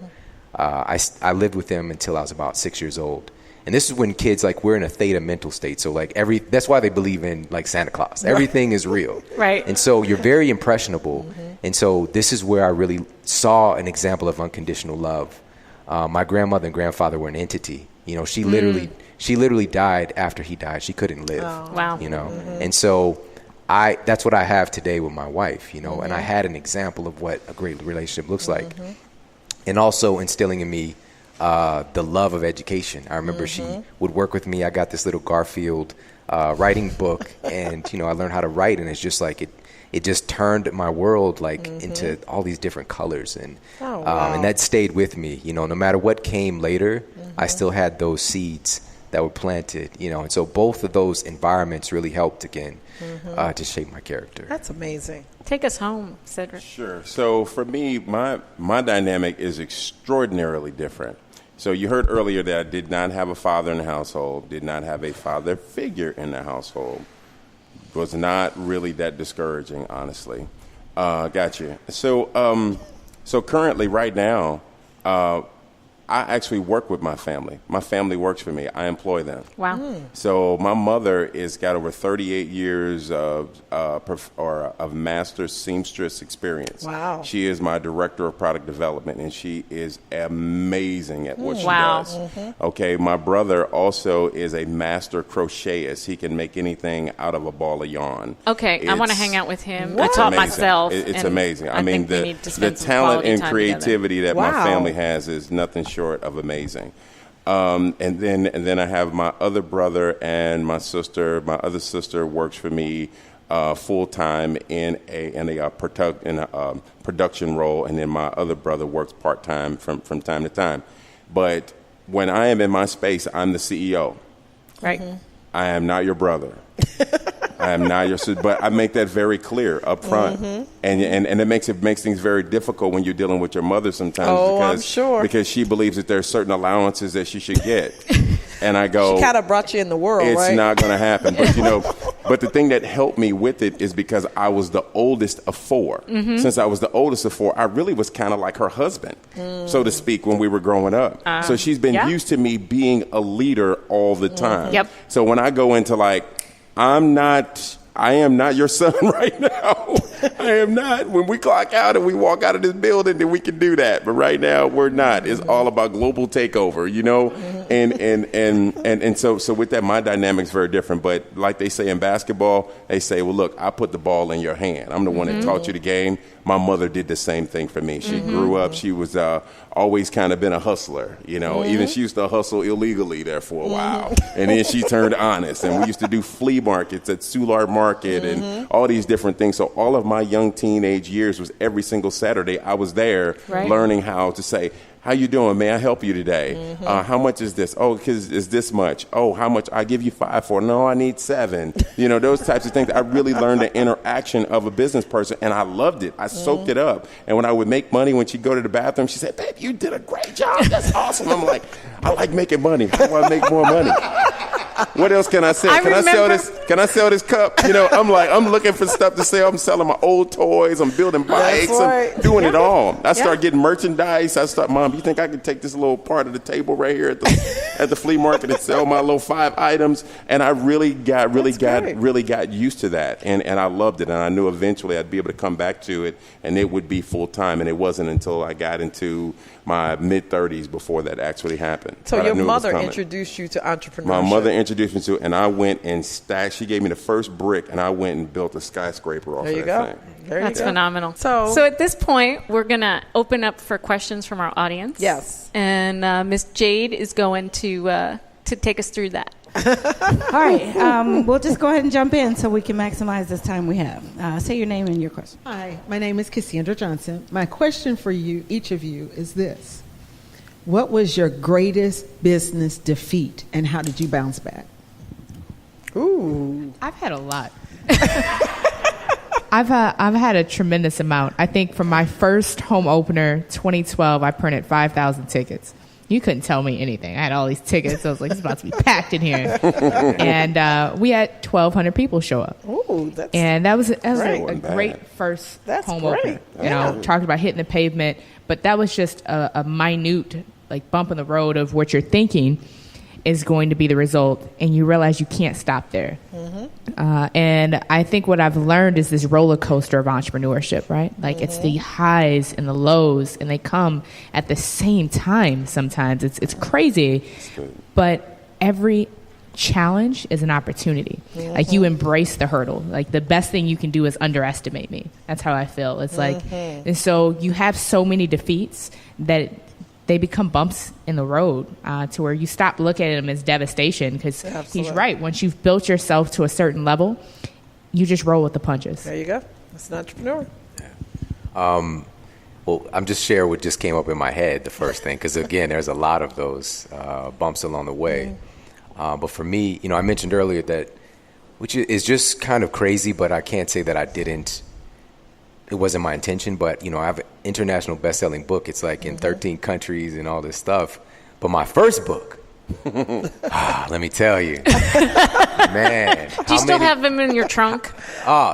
I lived with them until I was about 6 years old. And this is when kids, like, we're in a theta mental state. So, like, that's why they believe in, like, Santa Claus. Everything is real. And so you're very impressionable. And so this is where I really saw an example of unconditional love. My grandmother and grandfather were an entity. You know, she literally died after he died. She couldn't live. You know, and so that's what I have today with my wife, you know, and I had an example of what a great relationship looks like. And also instilling in me the love of education. I remember she would work with me. I got this little Garfield writing book, and, you know, I learned how to write, and it's just like it just turned my world like into all these different colors, and and that stayed with me, you know, no matter what came later, I still had those seeds that were planted, you know, and so both of those environments really helped again to shape my character. That's amazing. Take us home, Cedric. Sure. So for me, my dynamic is extraordinarily different. So you heard earlier that I did not have a father in the household, did not have a father figure in the household. Was not really that discouraging, honestly. Got you. So, so currently, right now, I actually work with my family. My family works for me. I employ them. Wow. So my mother is got over 38 years of master seamstress experience. Wow. She is my director of product development, and she is amazing at what she Wow. does. Okay, my brother also is a master crochetist. He can make anything out of a ball of yarn. Okay, I want to hang out with him. It's I taught amazing. myself. It's and amazing. I think mean, we need to the spend some talent quality and time creativity that my Wow. family has is nothing short of amazing. And then I have my other brother and my sister. My other sister works for me full time in a production role, and then my other brother works part time from time to time. But when I am in my space, I'm the CEO. Right. I am not your brother. I am not your sister, but I make that very clear up front, and it makes things very difficult when you're dealing with your mother sometimes. Oh, because, I'm sure. because she believes that there are certain allowances that she should get, and I go, She kind of brought you in the world, it's right? not going to happen. But the thing that helped me with it is because I was the oldest of four. Since I was the oldest of four, I really was kind of like her husband, so to speak, when we were growing up. So she's been used to me being a leader all the time. Yep. So when I go into I am not your son right now. I am not. When we clock out and we walk out of this building, then we can do that. But right now, we're not. It's all about global takeover, you know? And so with that, my dynamic's very different. But like they say in basketball, they say, well, look, I put the ball in your hand. I'm the one that taught you the game. My mother did the same thing for me. She grew up. She was always kind of been a hustler, you know? Even she used to hustle illegally there for a while. And then she turned honest. And we used to do flea markets at Soulard Market and all these different things. So all of my young teenage years was every single Saturday I was there learning how to say, how you doing? May I help you today? How much is this? Oh, because it's this much. Oh, how much? I give you 5 for. No, I need 7. You know, those types of things. I really learned the interaction of a business person, and I loved it. I soaked it up. And when I would make money, when she'd go to the bathroom, she said, babe, you did a great job. That's awesome. I'm like, I like making money. How do I make more money? What else can I sell? Can I sell this cup? You know, I'm looking for stuff to sell. I'm selling my old toys. I'm building bikes. Right. I'm doing it all. I start getting merchandise. Mom, you think I could take this little part of the table right here at the flea market and sell my little 5 items? And I really got used to that. And I loved it. And I knew eventually I'd be able to come back to it and it would be full time. And it wasn't until I got into my mid-30s before that actually happened. So your mother introduced you to entrepreneurship. My mother introduced me to it, and I went and she gave me the first brick, and I went and built a skyscraper off of that thing. That's phenomenal. So at this point, we're going to open up for questions from our audience. Yes. And Miss Jade is going to take us through that. All right. We'll just go ahead and jump in so we can maximize this time we have. Say your name and your question. Hi, my name is Cassandra Johnson. My question for you, each of you, is this. What was your greatest business defeat, and how did you bounce back? Ooh. I've had a lot. I've had a tremendous amount. I think from my first home opener, 2012, I printed 5,000 tickets. You couldn't tell me anything. I had all these tickets. I was like, it's about to be packed in here. And we had 1,200 people show up. Ooh, that was a great first home opener. You know, talked about hitting the pavement, but that was just a minute bump in the road of what you're thinking is going to be the result, and you realize you can't stop there. And I think what I've learned is this roller coaster of entrepreneurship, right? It's the highs and the lows, and they come at the same time sometimes. It's crazy, but every challenge is an opportunity. You embrace the hurdle. The best thing you can do is underestimate me. That's how I feel. It's and so you have so many defeats that they become bumps in the road to where you stop looking at them as devastation, because he's right. Once you've built yourself to a certain level, you just roll with the punches. There you go. That's an entrepreneur. Well, I'm just sharing what just came up in my head, the first thing, because, again, there's a lot of those bumps along the way. But for me, I mentioned earlier that, which is just kind of crazy, but I can't say that I didn't. It wasn't my intention, but, I have an international best-selling book. It's in 13 countries and all this stuff. But my first book, let me tell you, man. Do you still have them in your trunk?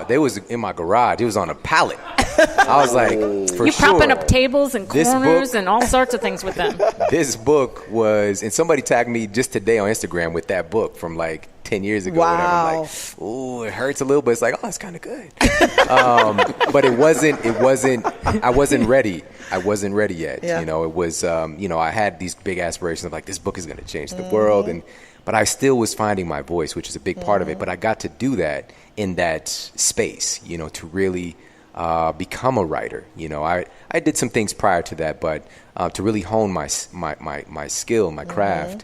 They was in my garage. It was on a pallet. I was like, for you sure. propping up tables and corners and all sorts of things with them. This book was, and somebody tagged me just today on Instagram with that book from like 10 years ago. Wow. Whatever. I'm like, ooh, it hurts a little, but it's like, oh, it's kind of good. But I wasn't ready. I wasn't ready yet. Yeah. You know, it was, I had these big aspirations of like, this book is going to change the world. But I still was finding my voice, which is a big part of it. But I got to do that in that space, to really become a writer. I did some things prior to that, but to really hone my skill, my craft.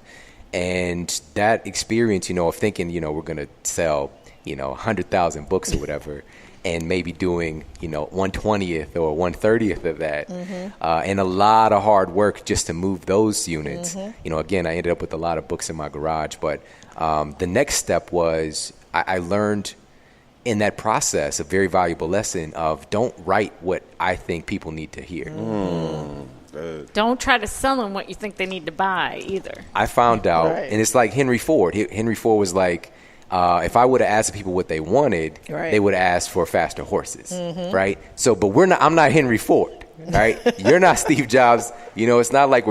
And that experience, of thinking, we're going to sell, 100,000 books or whatever, and maybe doing, 1/20th or 1/30th of that, and a lot of hard work just to move those units. Again, I ended up with a lot of books in my garage, but the next step was I learned in that process a very valuable lesson of don't write what I think people need to hear. Don't try to sell them what you think they need to buy either. I found out, and it's like Henry Ford. Henry Ford was like, if I would have asked people what they wanted, they would have asked for faster horses, right? So, but I'm not Henry Ford, right? You're not Steve Jobs. It's not like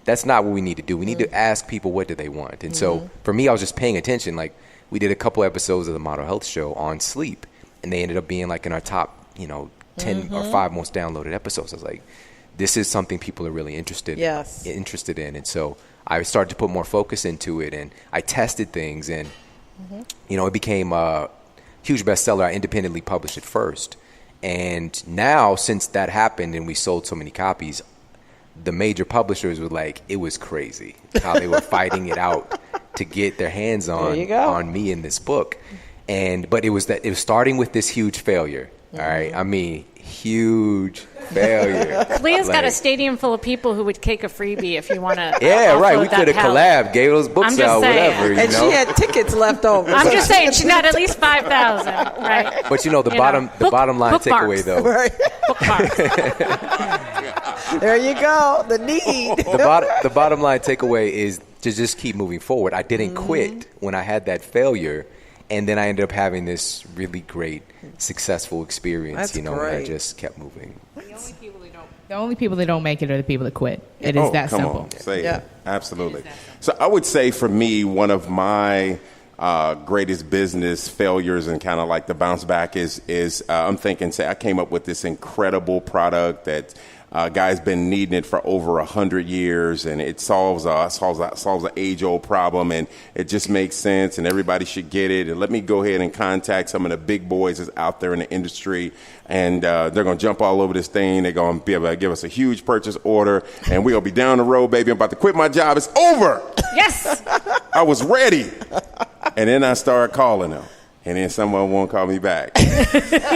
that's not what we need to do. We need to ask people what do they want. And so for me, I was just paying attention. Like we did a couple episodes of the Model Health Show on sleep, and they ended up being like in our top, 10 or 5 most downloaded episodes. I was like, this is something people are really interested in. And so I started to put more focus into it, and I tested things, and it became a huge bestseller. I independently published it first. And now, since that happened and we sold so many copies, the major publishers were like, it was crazy how they were fighting it out to get their hands on me in this book. But it was starting with this huge failure. All right. I mean, huge failure. Leah's got a stadium full of people who would take a freebie if you want to. Yeah, right. We could have collabed, gave those books out, whatever. And she had tickets left over. I'm just saying, she got at least 5,000, right? But the bottom line takeaway though. Right. There you go. The need. The bottom line takeaway is to just keep moving forward. I didn't quit when I had that failure. And then I ended up having this really great, successful experience, and I just kept moving. The only people that don't make it are the people that quit. It is that simple. Say it. Absolutely. So I would say for me, one of my greatest business failures and kind of like the bounce back is I'm thinking, I came up with this incredible product that guy's been needing it for over 100 years, and it solves an age-old problem, and it just makes sense, and everybody should get it. And let me go ahead and contact some of the big boys that's out there in the industry, and they're going to jump all over this thing. They're going to be able to give us a huge purchase order, and we're going to be down the road, baby. I'm about to quit my job. It's over. Yes. I was ready. And then I started calling them. And then someone won't call me back. And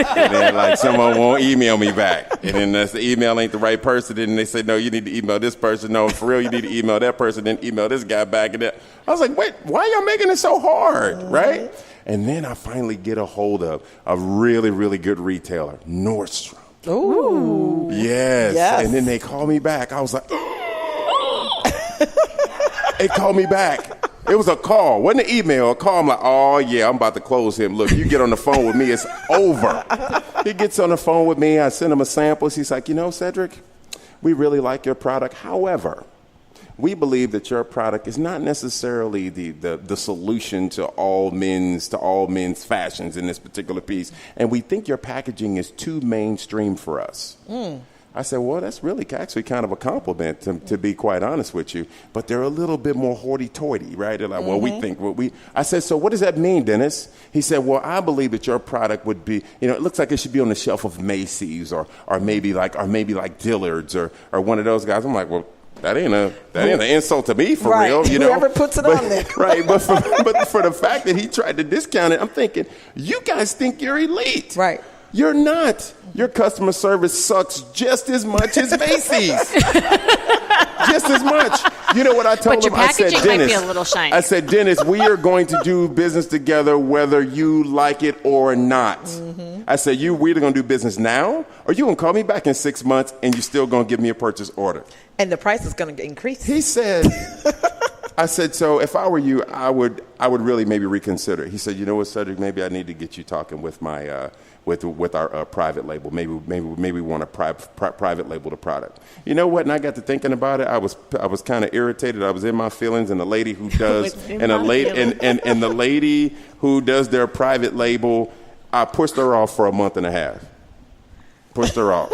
then someone won't email me back. And then the email ain't the right person. And they say, no, you need to email this person. No, for real, you need to email that person. Then email this guy back. And I was like, wait, why y'all making it so hard, right? And then I finally get a hold of a really, really good retailer, Nordstrom. Ooh. Yes. And then they call me back. I was like, they called me back. It was a call. Wasn't an email. A call. I'm like, oh, yeah, I'm about to close him. Look, you get on the phone with me, it's over. He gets on the phone with me. I send him a sample. He's like, Cedric, we really like your product. However, we believe that your product is not necessarily the solution to all men's fashions in this particular piece. And we think your packaging is too mainstream for us. I said, well, that's really actually kind of a compliment, to be quite honest with you. But they're a little bit more hoity-toity, right? They're like, well, we think what we... I said, so what does that mean, Dennis? He said, well, I believe that your product would be, it looks like it should be on the shelf of Macy's or maybe like Dillard's or one of those guys. I'm like, well, that ain't an insult to me, for real. Whoever puts it on there. Right, but for the fact that he tried to discount it, I'm thinking, you guys think you're elite. Right. You're not. Your customer service sucks just as much as Macy's. Just as much. You know what I told him? I said, Dennis, might be a little shiny. I said, Dennis, we are going to do business together whether you like it or not. I said, we're either going to do business now or you going to call me back in 6 months and you're still going to give me a purchase order. And the price is going to increase. He said, I said, so if I were you, I would really maybe reconsider. He said, you know what, Cedric, maybe I need to get you talking with my with our private label. Maybe we want to private label the product. You know what? And I got to thinking about it. I was kind of irritated. I was in my feelings, and the lady who does and the lady who does their private label, I pushed her off for a month and a half. Pushed her off.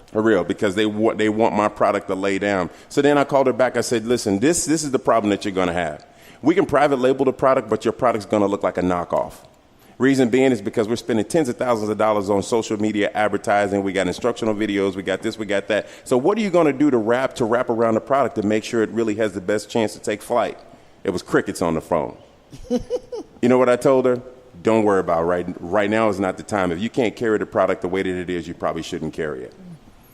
For real, because they want my product to lay down. So then I called her back. I said, listen, this is the problem that you're going to have. We can private label the product, but your product's going to look like a knockoff. Reason being is because we're spending tens of thousands of dollars on social media advertising. We got instructional videos. We got this, we got that. So what are you going to do to wrap around the product to make sure it really has the best chance to take flight? It was crickets on the phone. You know what I told her? Don't worry about it. Right now is not the time. If you can't carry the product the way that it is, you probably shouldn't carry it.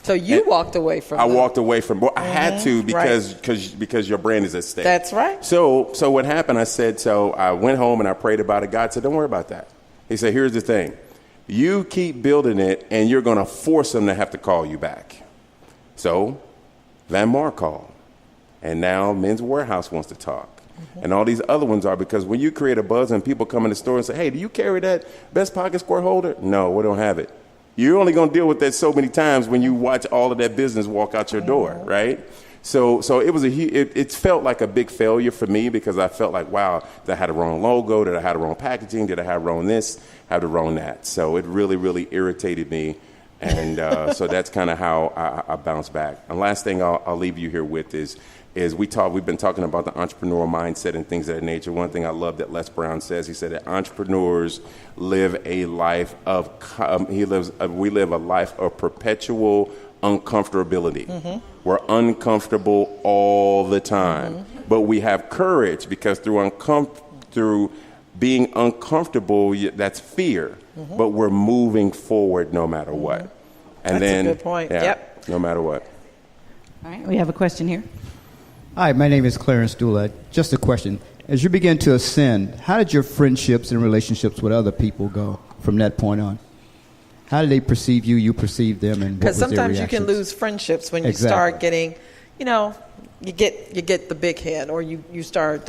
So you walked away from it. I walked away from it. Well, I had to because your brand is at stake. That's right. So what happened, I said, so I went home and I prayed about it. God said, don't worry about that. He said, here's the thing. You keep building it and you're going to force them to have to call you back. So Van Mar called. And now Men's Warehouse wants to talk. Mm-hmm. And all these other ones are because when you create a buzz and people come in the store and say, hey, do you carry that Best Pocket Square holder? No, we don't have it. You're only going to deal with that so many times when you watch all of that business walk out your door, right? So it was it felt like a big failure for me because I felt like, wow, did I have the wrong logo? Did I have the wrong packaging? Did I have wrong this? Have the wrong that? So it really, really irritated me. And so that's kind of how I bounced back. And last thing I'll leave you here with is we've been talking about the entrepreneurial mindset and things of that nature. One thing I love that Les Brown says, he said that entrepreneurs live a life of, we live a life of perpetual uncomfortability. Mm-hmm. We're uncomfortable all the time, but we have courage because through being uncomfortable, that's fear, but we're moving forward no matter what. And that's a good point. Yeah, yep. No matter what. All right, we have a question here. Hi, my name is Clarence Dula. Just a question. As you begin to ascend, how did your friendships and relationships with other people go from that point on? How did they perceive you? You perceive them, and what was their reactions? Because sometimes you can lose friendships when you start getting, you get the big head, or you start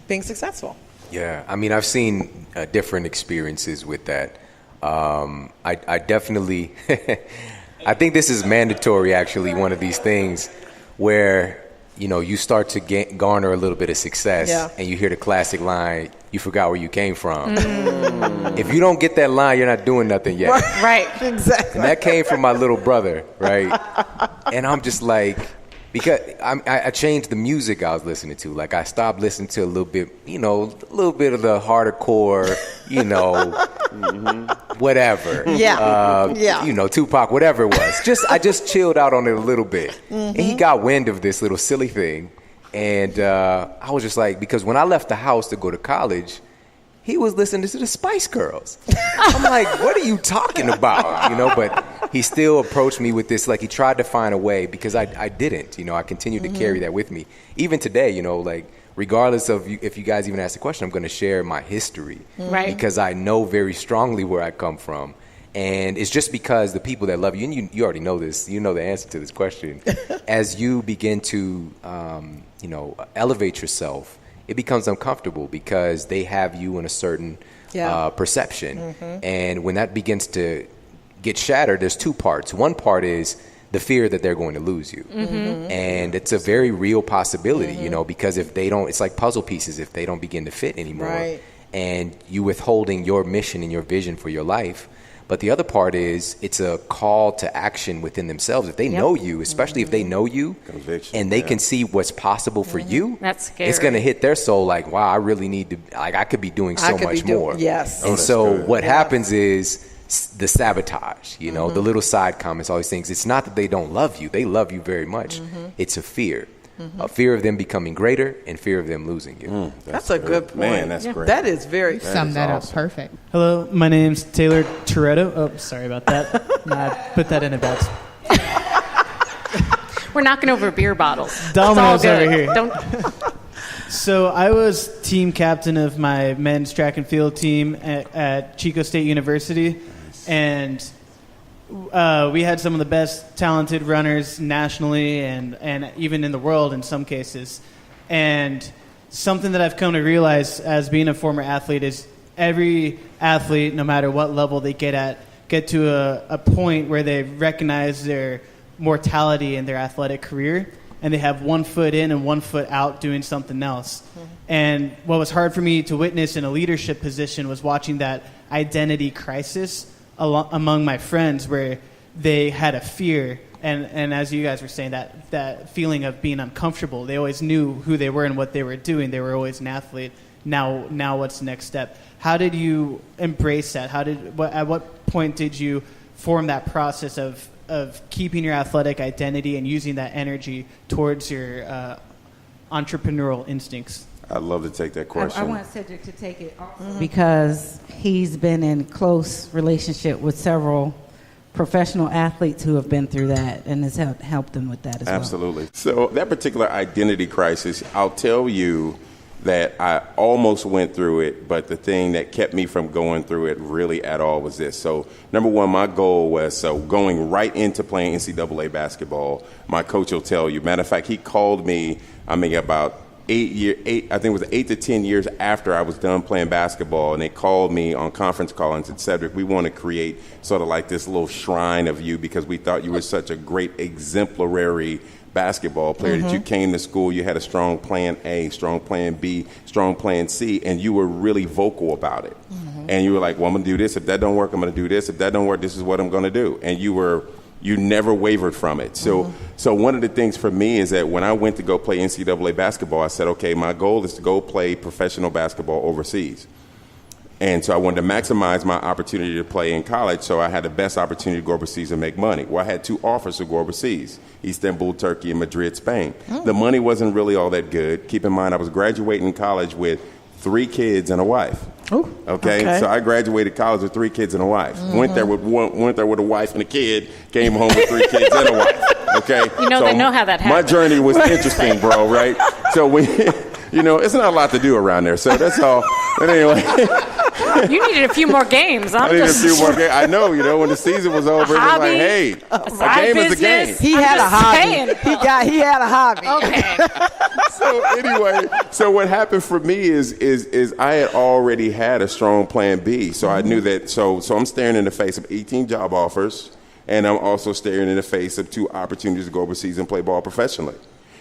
being successful. Yeah, I mean, I've seen different experiences with that. I definitely, I think this is mandatory. Actually, one of these things where you start to garner a little bit of success, and you hear the classic line, you forgot where you came from. If you don't get that line, you're not doing nothing yet. Right, exactly. And that came from my little brother, right? And I'm just like, because I changed the music I was listening to. Like, I stopped listening to a little bit of the harder core, whatever. Yeah. Tupac, whatever it was. I just chilled out on it a little bit. And he got wind of this little silly thing. And I was just like, because when I left the house to go to college, he was listening to the Spice Girls. I'm like, what are you talking about? But he still approached me with this, like he tried to find a way, because I didn't. I continued to carry that with me. Even today, regardless of if you guys even ask the question, I'm going to share my history. Right. Because I know very strongly where I come from. And it's just because the people that love you, and you already know this, you know the answer to this question, as you begin to, elevate yourself, it becomes uncomfortable because they have you in a certain perception. And when that begins to get shattered, there's two parts. One part is the fear that they're going to lose you. And it's a very real possibility, because if they don't, it's like puzzle pieces, if they don't begin to fit anymore, and you withholding your mission and your vision for your life. But the other part is it's a call to action within themselves. If they know you, especially if they know you, and they can see what's possible for you, that's scary. It's going to hit their soul like, wow, I really need to, I could be doing so much more. Yes. And so what happens is the sabotage, the little side comments, all these things. It's not that they don't love you. They love you very much. It's a fear. A fear of them becoming greater and fear of them losing you. That's a good point. Man, that's great. That is very. Sum that up perfect. Hello, my name's Taylor Toretto. Oh, sorry about that. I put that in a bad spot. We're knocking over beer bottles. Dominoes over here. Don't. So I was team captain of my men's track and field team at Chico State University, and we had some of the best talented runners nationally and even in the world in some cases. And something that I've come to realize as being a former athlete is every athlete, no matter what level they get to a point where they recognize their mortality in their athletic career, and they have one foot in and one foot out doing something else. Mm-hmm. And what was hard for me to witness in a leadership position was watching that identity crisis among my friends, where they had a fear. And as you guys were saying, that feeling of being uncomfortable. They always knew who they were and what they were doing. They were always an athlete. Now what's the next step? How did you embrace that? At what point did you form that process of keeping your athletic identity and using that energy towards your entrepreneurial instincts? I'd love to take that question. I want Cedric to take it also because he's been in close relationship with several professional athletes who have been through that, and has helped them with that as well. Absolutely. So that particular identity crisis, I'll tell you that I almost went through it, but the thing that kept me from going through it really at all was this. So number one, my goal was going right into playing NCAA basketball. My coach will tell you. Matter of fact, he called me, about 8 to 10 years after I was done playing basketball, and they called me on conference call and said, Cedric, we want to create sort of like this little shrine of you because we thought you were such a great exemplary basketball player that you came to school, you had a strong plan A, strong plan B, strong plan C, and you were really vocal about it. And you were like, well, I'm going to do this. If that don't work, I'm going to do this. If that don't work, this is what I'm going to do. And you never wavered from it. So one of the things for me is that when I went to go play NCAA basketball, I said, okay, my goal is to go play professional basketball overseas. And so I wanted to maximize my opportunity to play in college, so I had the best opportunity to go overseas and make money. Well, I had 2 offers to go overseas, Istanbul, Turkey, and Madrid, Spain. The money wasn't really all that good. Keep in mind, I was graduating college with 3 kids and a wife. Okay, so I graduated college with 3 kids and a wife. Went there with a wife and a kid. Came home with 3 kids and a wife. Okay, they know how that happened. My journey was interesting, bro. Right? So it's not a lot to do around there. So that's all. But anyway. You needed a few more games. I needed a few more games. I know, when the season was over, it was like, hey, a game is a game. He had a hobby. He had a hobby. Okay. So anyway, what happened for me is I had already had a strong plan B. So I knew that. So I'm staring in the face of 18 job offers, and I'm also staring in the face of 2 opportunities to go overseas and play ball professionally.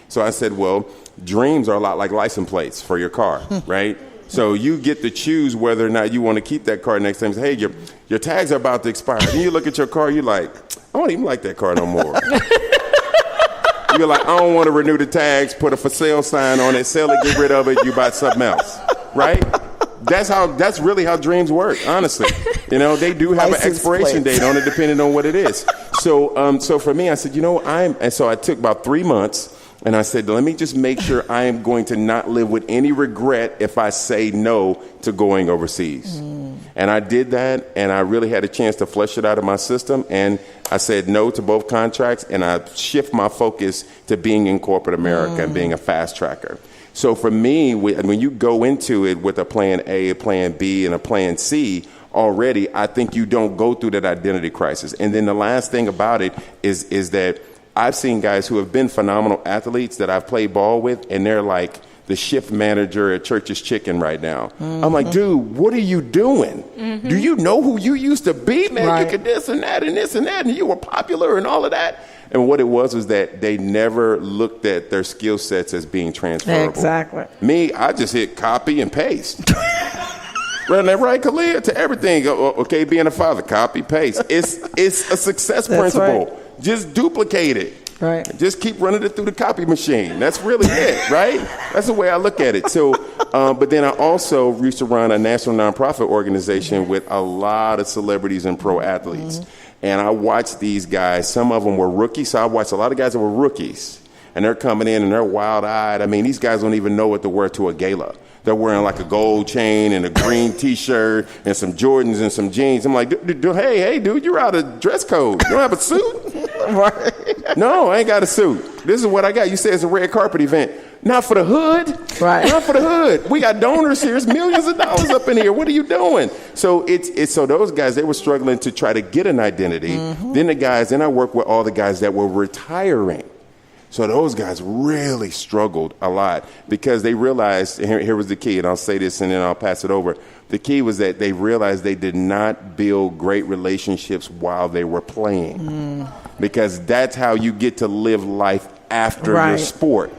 So I said, well, dreams are a lot like license plates for your car, right? So you get to choose whether or not you want to keep that car next time. Say, hey, your tags are about to expire. Then you look at your car, you're like, I don't even like that car no more. You're like, I don't want to renew the tags, put a for sale sign on it, sell it, get rid of it, you buy something else, right? That's really how dreams work, honestly. They do have an expiration date on it depending on what it is. So for me, I said, and so I took about 3 months. And I said, let me just make sure I am going to not live with any regret if I say no to going overseas. And I did that, and I really had a chance to flesh it out of my system. And I said no to both contracts, and I shift my focus to being in corporate America and being a fast tracker. So for me, when you go into it with a plan A, a plan B, and a plan C, already, I think you don't go through that identity crisis. And then the last thing about it is that I've seen guys who have been phenomenal athletes that I've played ball with, and they're like the shift manager at Church's Chicken right now. I'm like, dude, what are you doing? Do you know who you used to be? Man, you could this and that and this and that, and you were popular and all of that. And what it was that they never looked at their skill sets as being transferable. Exactly. Me, I just hit copy and paste. Run that right, Khalil, to everything. Okay, being a father, copy, paste. It's a success principle. Right. Just duplicate it. Right. Just keep running it through the copy machine. That's really it, right? That's the way I look at it. So, but then I also used to run a national nonprofit organization with a lot of celebrities and pro athletes. And I watched these guys. Some of them were rookies. So I watched a lot of guys that were rookies. And they're coming in and they're wild-eyed. I mean, these guys don't even know what to wear to a gala. They're wearing like a gold chain and a green T-shirt and some Jordans and some jeans. I'm like, hey, dude, you're out of dress code. You don't have a suit? Right. No, I ain't got a suit. This is what I got. You say it's a red carpet event. Not for the hood. Right. Not for the hood. We got donors here. There's millions of dollars up in here. What are you doing? So so those guys, they were struggling to try to get an identity. Then I work with all the guys that were retiring. So those guys really struggled a lot because they realized, here was the key, and I'll say this and then I'll pass it over. The key was that they realized they did not build great relationships while they were playing, because that's how you get to live life after your sport.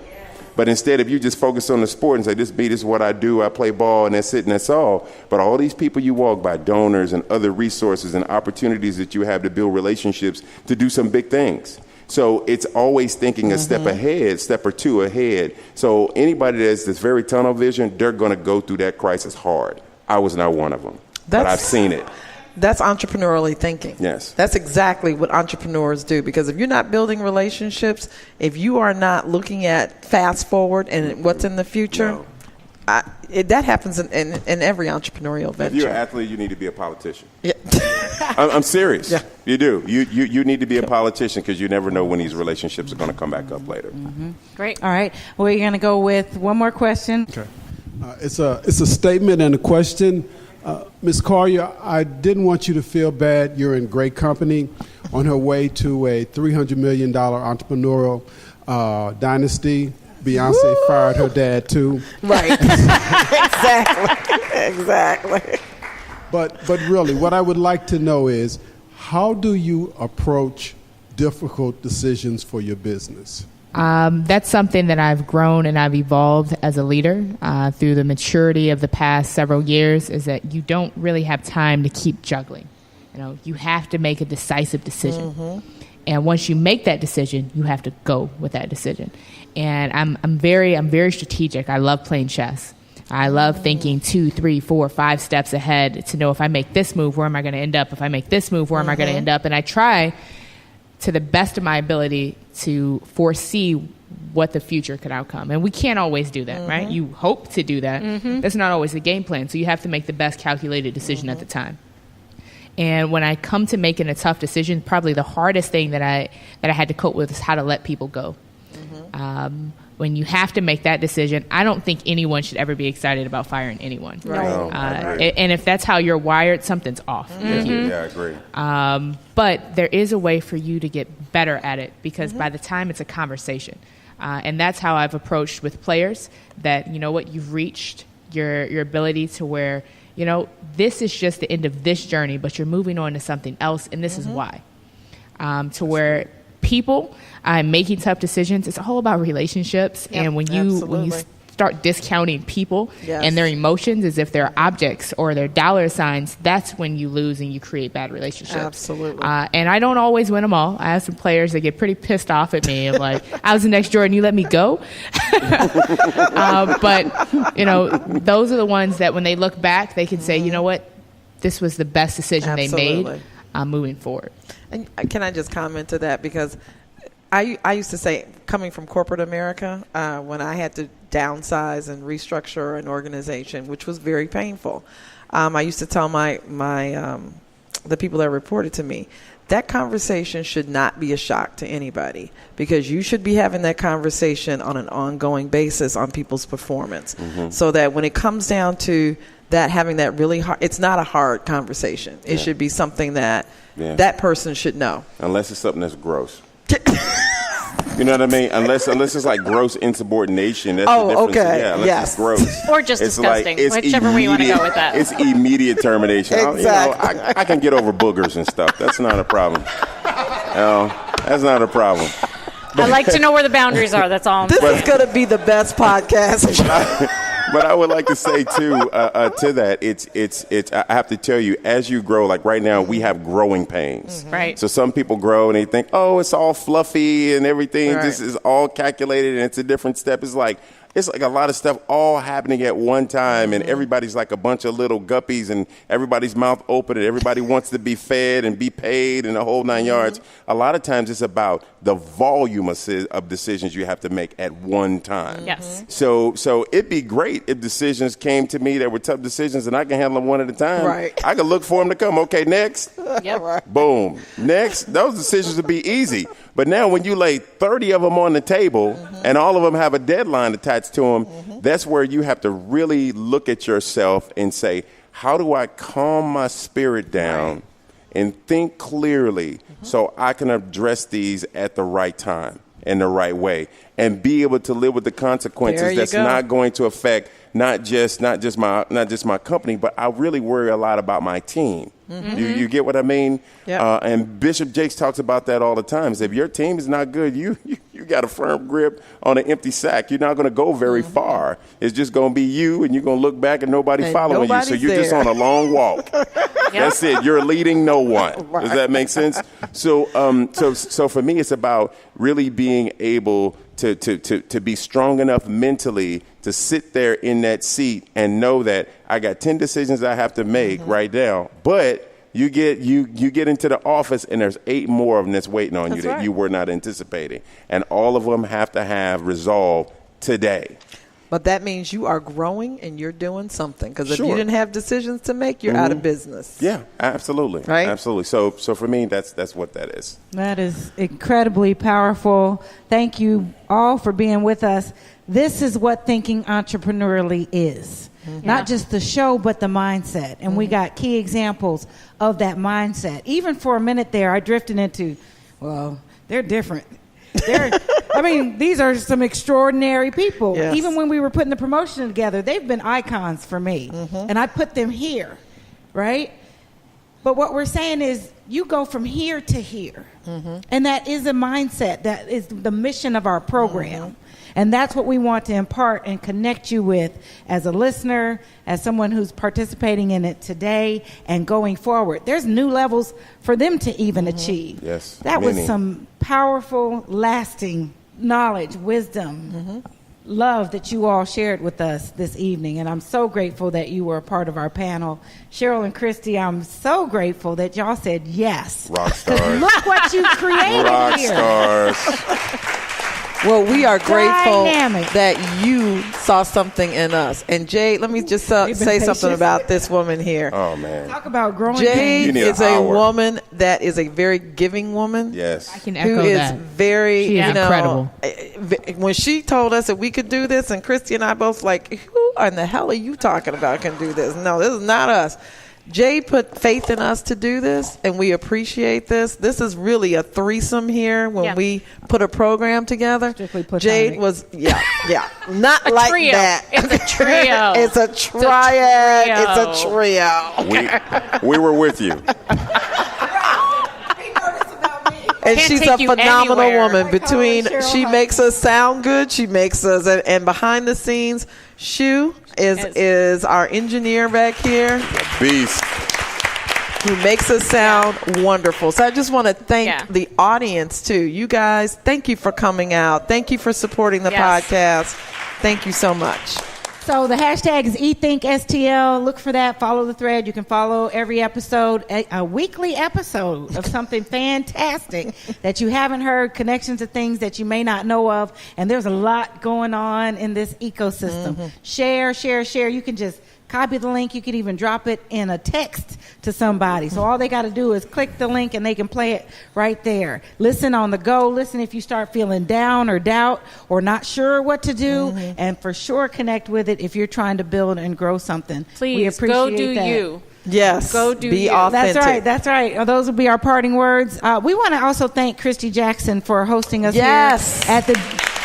But instead, if you just focus on the sport and say, this is what I do, I play ball, and that's it, and that's all. But all these people you walk by, donors and other resources and opportunities that you have to build relationships to do some big things. So it's always thinking a step ahead, step or two ahead. So anybody that's very tunnel vision, they're going to go through that crisis hard. I was not one of them, but I've seen it. That's entrepreneurially thinking. Yes. That's exactly what entrepreneurs do, because if you're not building relationships, if you are not looking at fast forward and what's in the future, that happens in every entrepreneurial venture. If you're an athlete, you need to be a politician. Yeah. I'm serious. Yeah. You do. You need to be a politician, because you never know when these relationships are going to come back up later. Great. All right. We're going to go with one more question. Okay. It's a statement and a question. Ms. Collier, I didn't want you to feel bad. You're in great company. On her way to a $300 million entrepreneurial dynasty. Beyonce fired her dad too. Right. Exactly. But really, what I would like to know is, how do you approach difficult decisions for your business? That's something that I've grown and I've evolved as a leader through the maturity of the past several years, is that you don't really have time to keep juggling. You have to make a decisive decision. And once you make that decision, you have to go with that decision. And I'm very strategic. I love playing chess. I love thinking 2, 3, 4, 5 steps ahead to know, if I make this move, where am I going to end up? If I make this move, where am I going to end up? And I try to the best of my ability to foresee what the future could outcome. And we can't always do that, right? You hope to do that. That's not always the game plan. So you have to make the best calculated decision at the time. And when I come to making a tough decision, probably the hardest thing that I had to cope with is how to let people go. When you have to make that decision, I don't think anyone should ever be excited about firing anyone. Right. No, and if that's how you're wired, something's off with you. Yeah, I agree. But there is a way for you to get better at it, because by the time it's a conversation. And that's how I've approached with players, that, you've reached your ability to where, this is just the end of this journey, but you're moving on to something else, and this is why. To where people making tough decisions, it's all about relationships. Yep, and when you start discounting people and their emotions as if they're objects or they're dollar signs, that's when you lose and you create bad relationships. Absolutely. And I don't always win them all. I have some players that get pretty pissed off at me. I'm like, I was the next Jordan, you let me go. But those are the ones that when they look back, they can say, you know what, this was the best decision they made moving forward. And can I just comment to that? Because I used to say, coming from corporate America, when I had to downsize and restructure an organization, which was very painful, I used to tell my the people that reported to me, that conversation should not be a shock to anybody, because you should be having that conversation on an ongoing basis on people's performance, so that when it comes down to that, having that really hard, it's not a hard conversation. It should be something that that person should know. Unless it's something that's gross. You know what I mean? Unless it's like gross insubordination. That's the difference. Okay. Yeah, unless it's gross. Or just it's disgusting. Like, whichever way you want to go with that. It's immediate termination. Exactly. I can get over boogers and stuff. That's not a problem. That's not a problem. I like to know where the boundaries are. That's all I'm saying. This is going to be the best podcast. But I would like to say too, to that, it's. I have to tell you, as you grow, like right now, we have growing pains. Right. So some people grow and they think, oh, it's all fluffy and everything. Right. This is all calculated and it's a different step. It's like a lot of stuff all happening at one time, and everybody's like a bunch of little guppies, and everybody's mouth open, and everybody wants to be fed and be paid and the whole 9 yards. A lot of times it's about the volume of decisions you have to make at one time. Yes. So it'd be great if decisions came to me that were tough decisions and I can handle them one at a time. Right. I could look for them to come. Okay, next. Yep. Boom. Next. Those decisions would be easy. But now when you lay 30 of them on the table and all of them have a deadline attached to them, that's where you have to really look at yourself and say, how do I calm my spirit down and think clearly so I can address these at the right time? in the right way and be able to live with the consequences that's not going to affect not just my company, but I really worry a lot about my team. Mm-hmm. You get what I mean? Yep. And Bishop Jakes talks about that all the time. If your team is not good, you got a firm grip on an empty sack. You're not going to go very far. It's just going to be you, and you're going to look back and nobody following you. So you're just on a long walk. That's it. You're leading no one. Right. Does that make sense? So for me, it's about really being able to be strong enough mentally to sit there in that seat and know that I got 10 decisions I have to make right now, but you get into the office and there's 8 more of them that's waiting on you that you were not anticipating, and all of them have to have resolve today. But that means you are growing and you're doing something. Because if you didn't have decisions to make, you're out of business. Yeah, absolutely. Right? Absolutely. So for me, that's what that is. That is incredibly powerful. Thank you all for being with us. This is what thinking entrepreneurially is. Mm-hmm. Not just the show, but the mindset. And we got key examples of that mindset. Even for a minute there, I drifted into, well, they're different. These are some extraordinary people. Yes. Even when we were putting the promotion together, they've been icons for me. Mm-hmm. And I put them here, right? But what we're saying is you go from here to here. Mm-hmm. And that is a mindset. That is the mission of our program. Mm-hmm. And that's what we want to impart and connect you with as a listener, as someone who's participating in it today and going forward. There's new levels for them to even achieve. Yes, that was some powerful, lasting knowledge, wisdom, love that you all shared with us this evening. And I'm so grateful that you were a part of our panel. Cheryl and Christy, I'm so grateful that y'all said yes. Rock stars. Look what you created Rock here. Stars. Well, we are grateful that you saw something in us. And Jade, let me just say something about this woman here. Oh, man. Talk about growing. Jade is a woman that is a very giving woman. Yes. I can echo who that. Is very, she is incredible. When she told us that we could do this, and Christy and I both like, who in the hell are you talking about can do this? No, this is not us. Jade put faith in us to do this, and we appreciate this. This is really a threesome here when we put a program together. Jade was, not like trio. that. It's a trio. It's a triad. It's a trio. We were with you. And she's a phenomenal woman. She makes us sound good. She makes us, and behind the scenes, Shu is our engineer back here. Beast. Who makes us sound wonderful. So I just want to thank the audience, too. You guys, thank you for coming out. Thank you for supporting the podcast. Thank you so much. So the hashtag is eThinkSTL. Look for that. Follow the thread. You can follow every episode, a weekly episode of something fantastic that you haven't heard, connections to things that you may not know of. And there's a lot going on in this ecosystem. Mm-hmm. Share. You can just copy the link. You can even drop it in a text to somebody. So all they got to do is click the link and they can play it right there. Listen on the go. Listen if you start feeling down or doubt or not sure what to do. Mm-hmm. And for sure connect with it if you're trying to build and grow something. Please, we appreciate go do that. you. Yes. Go do be you. authentic. That's right. Those will be our parting words. We want to also thank Christy Jackson for hosting us here at the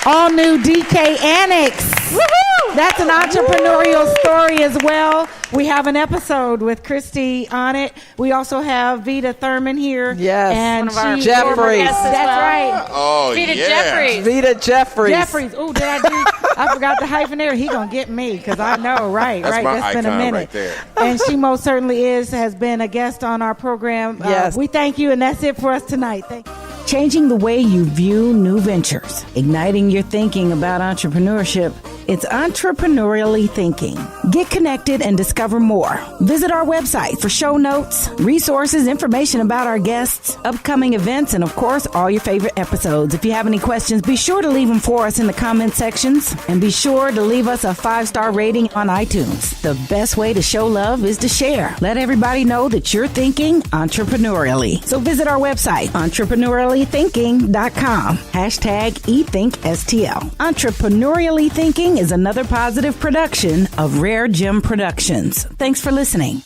all-new DK Annex. Woohoo! That's an entrepreneurial story as well. We have an episode with Christy on it. We also have Vita Thurman here. Yes. And one of our Jeffries. That's right. Oh, Vita Jeffries. Vita Jeffries. Oh, did I forgot the hyphen there. He going to get me because I know, right. That's my That's been a icon minute. right there. And she most certainly has been a guest on our program. Yes. We thank you, and that's it for us tonight. Thank you. Changing the way you view new ventures, igniting your thinking about entrepreneurship. It's Entrepreneurially Thinking. Get connected and discover more. Visit our website for show notes, resources, information about our guests, upcoming events, and of course, all your favorite episodes. If you have any questions, be sure to leave them for us in the comment sections, and be sure to leave us a 5-star rating on iTunes. The best way to show love is to share. Let everybody know that you're thinking entrepreneurially. So visit our website, entrepreneuriallythinking.com. Hashtag eThinkSTL. Entrepreneurially Thinking is another positive production of Rare Gem Productions. Thanks for listening.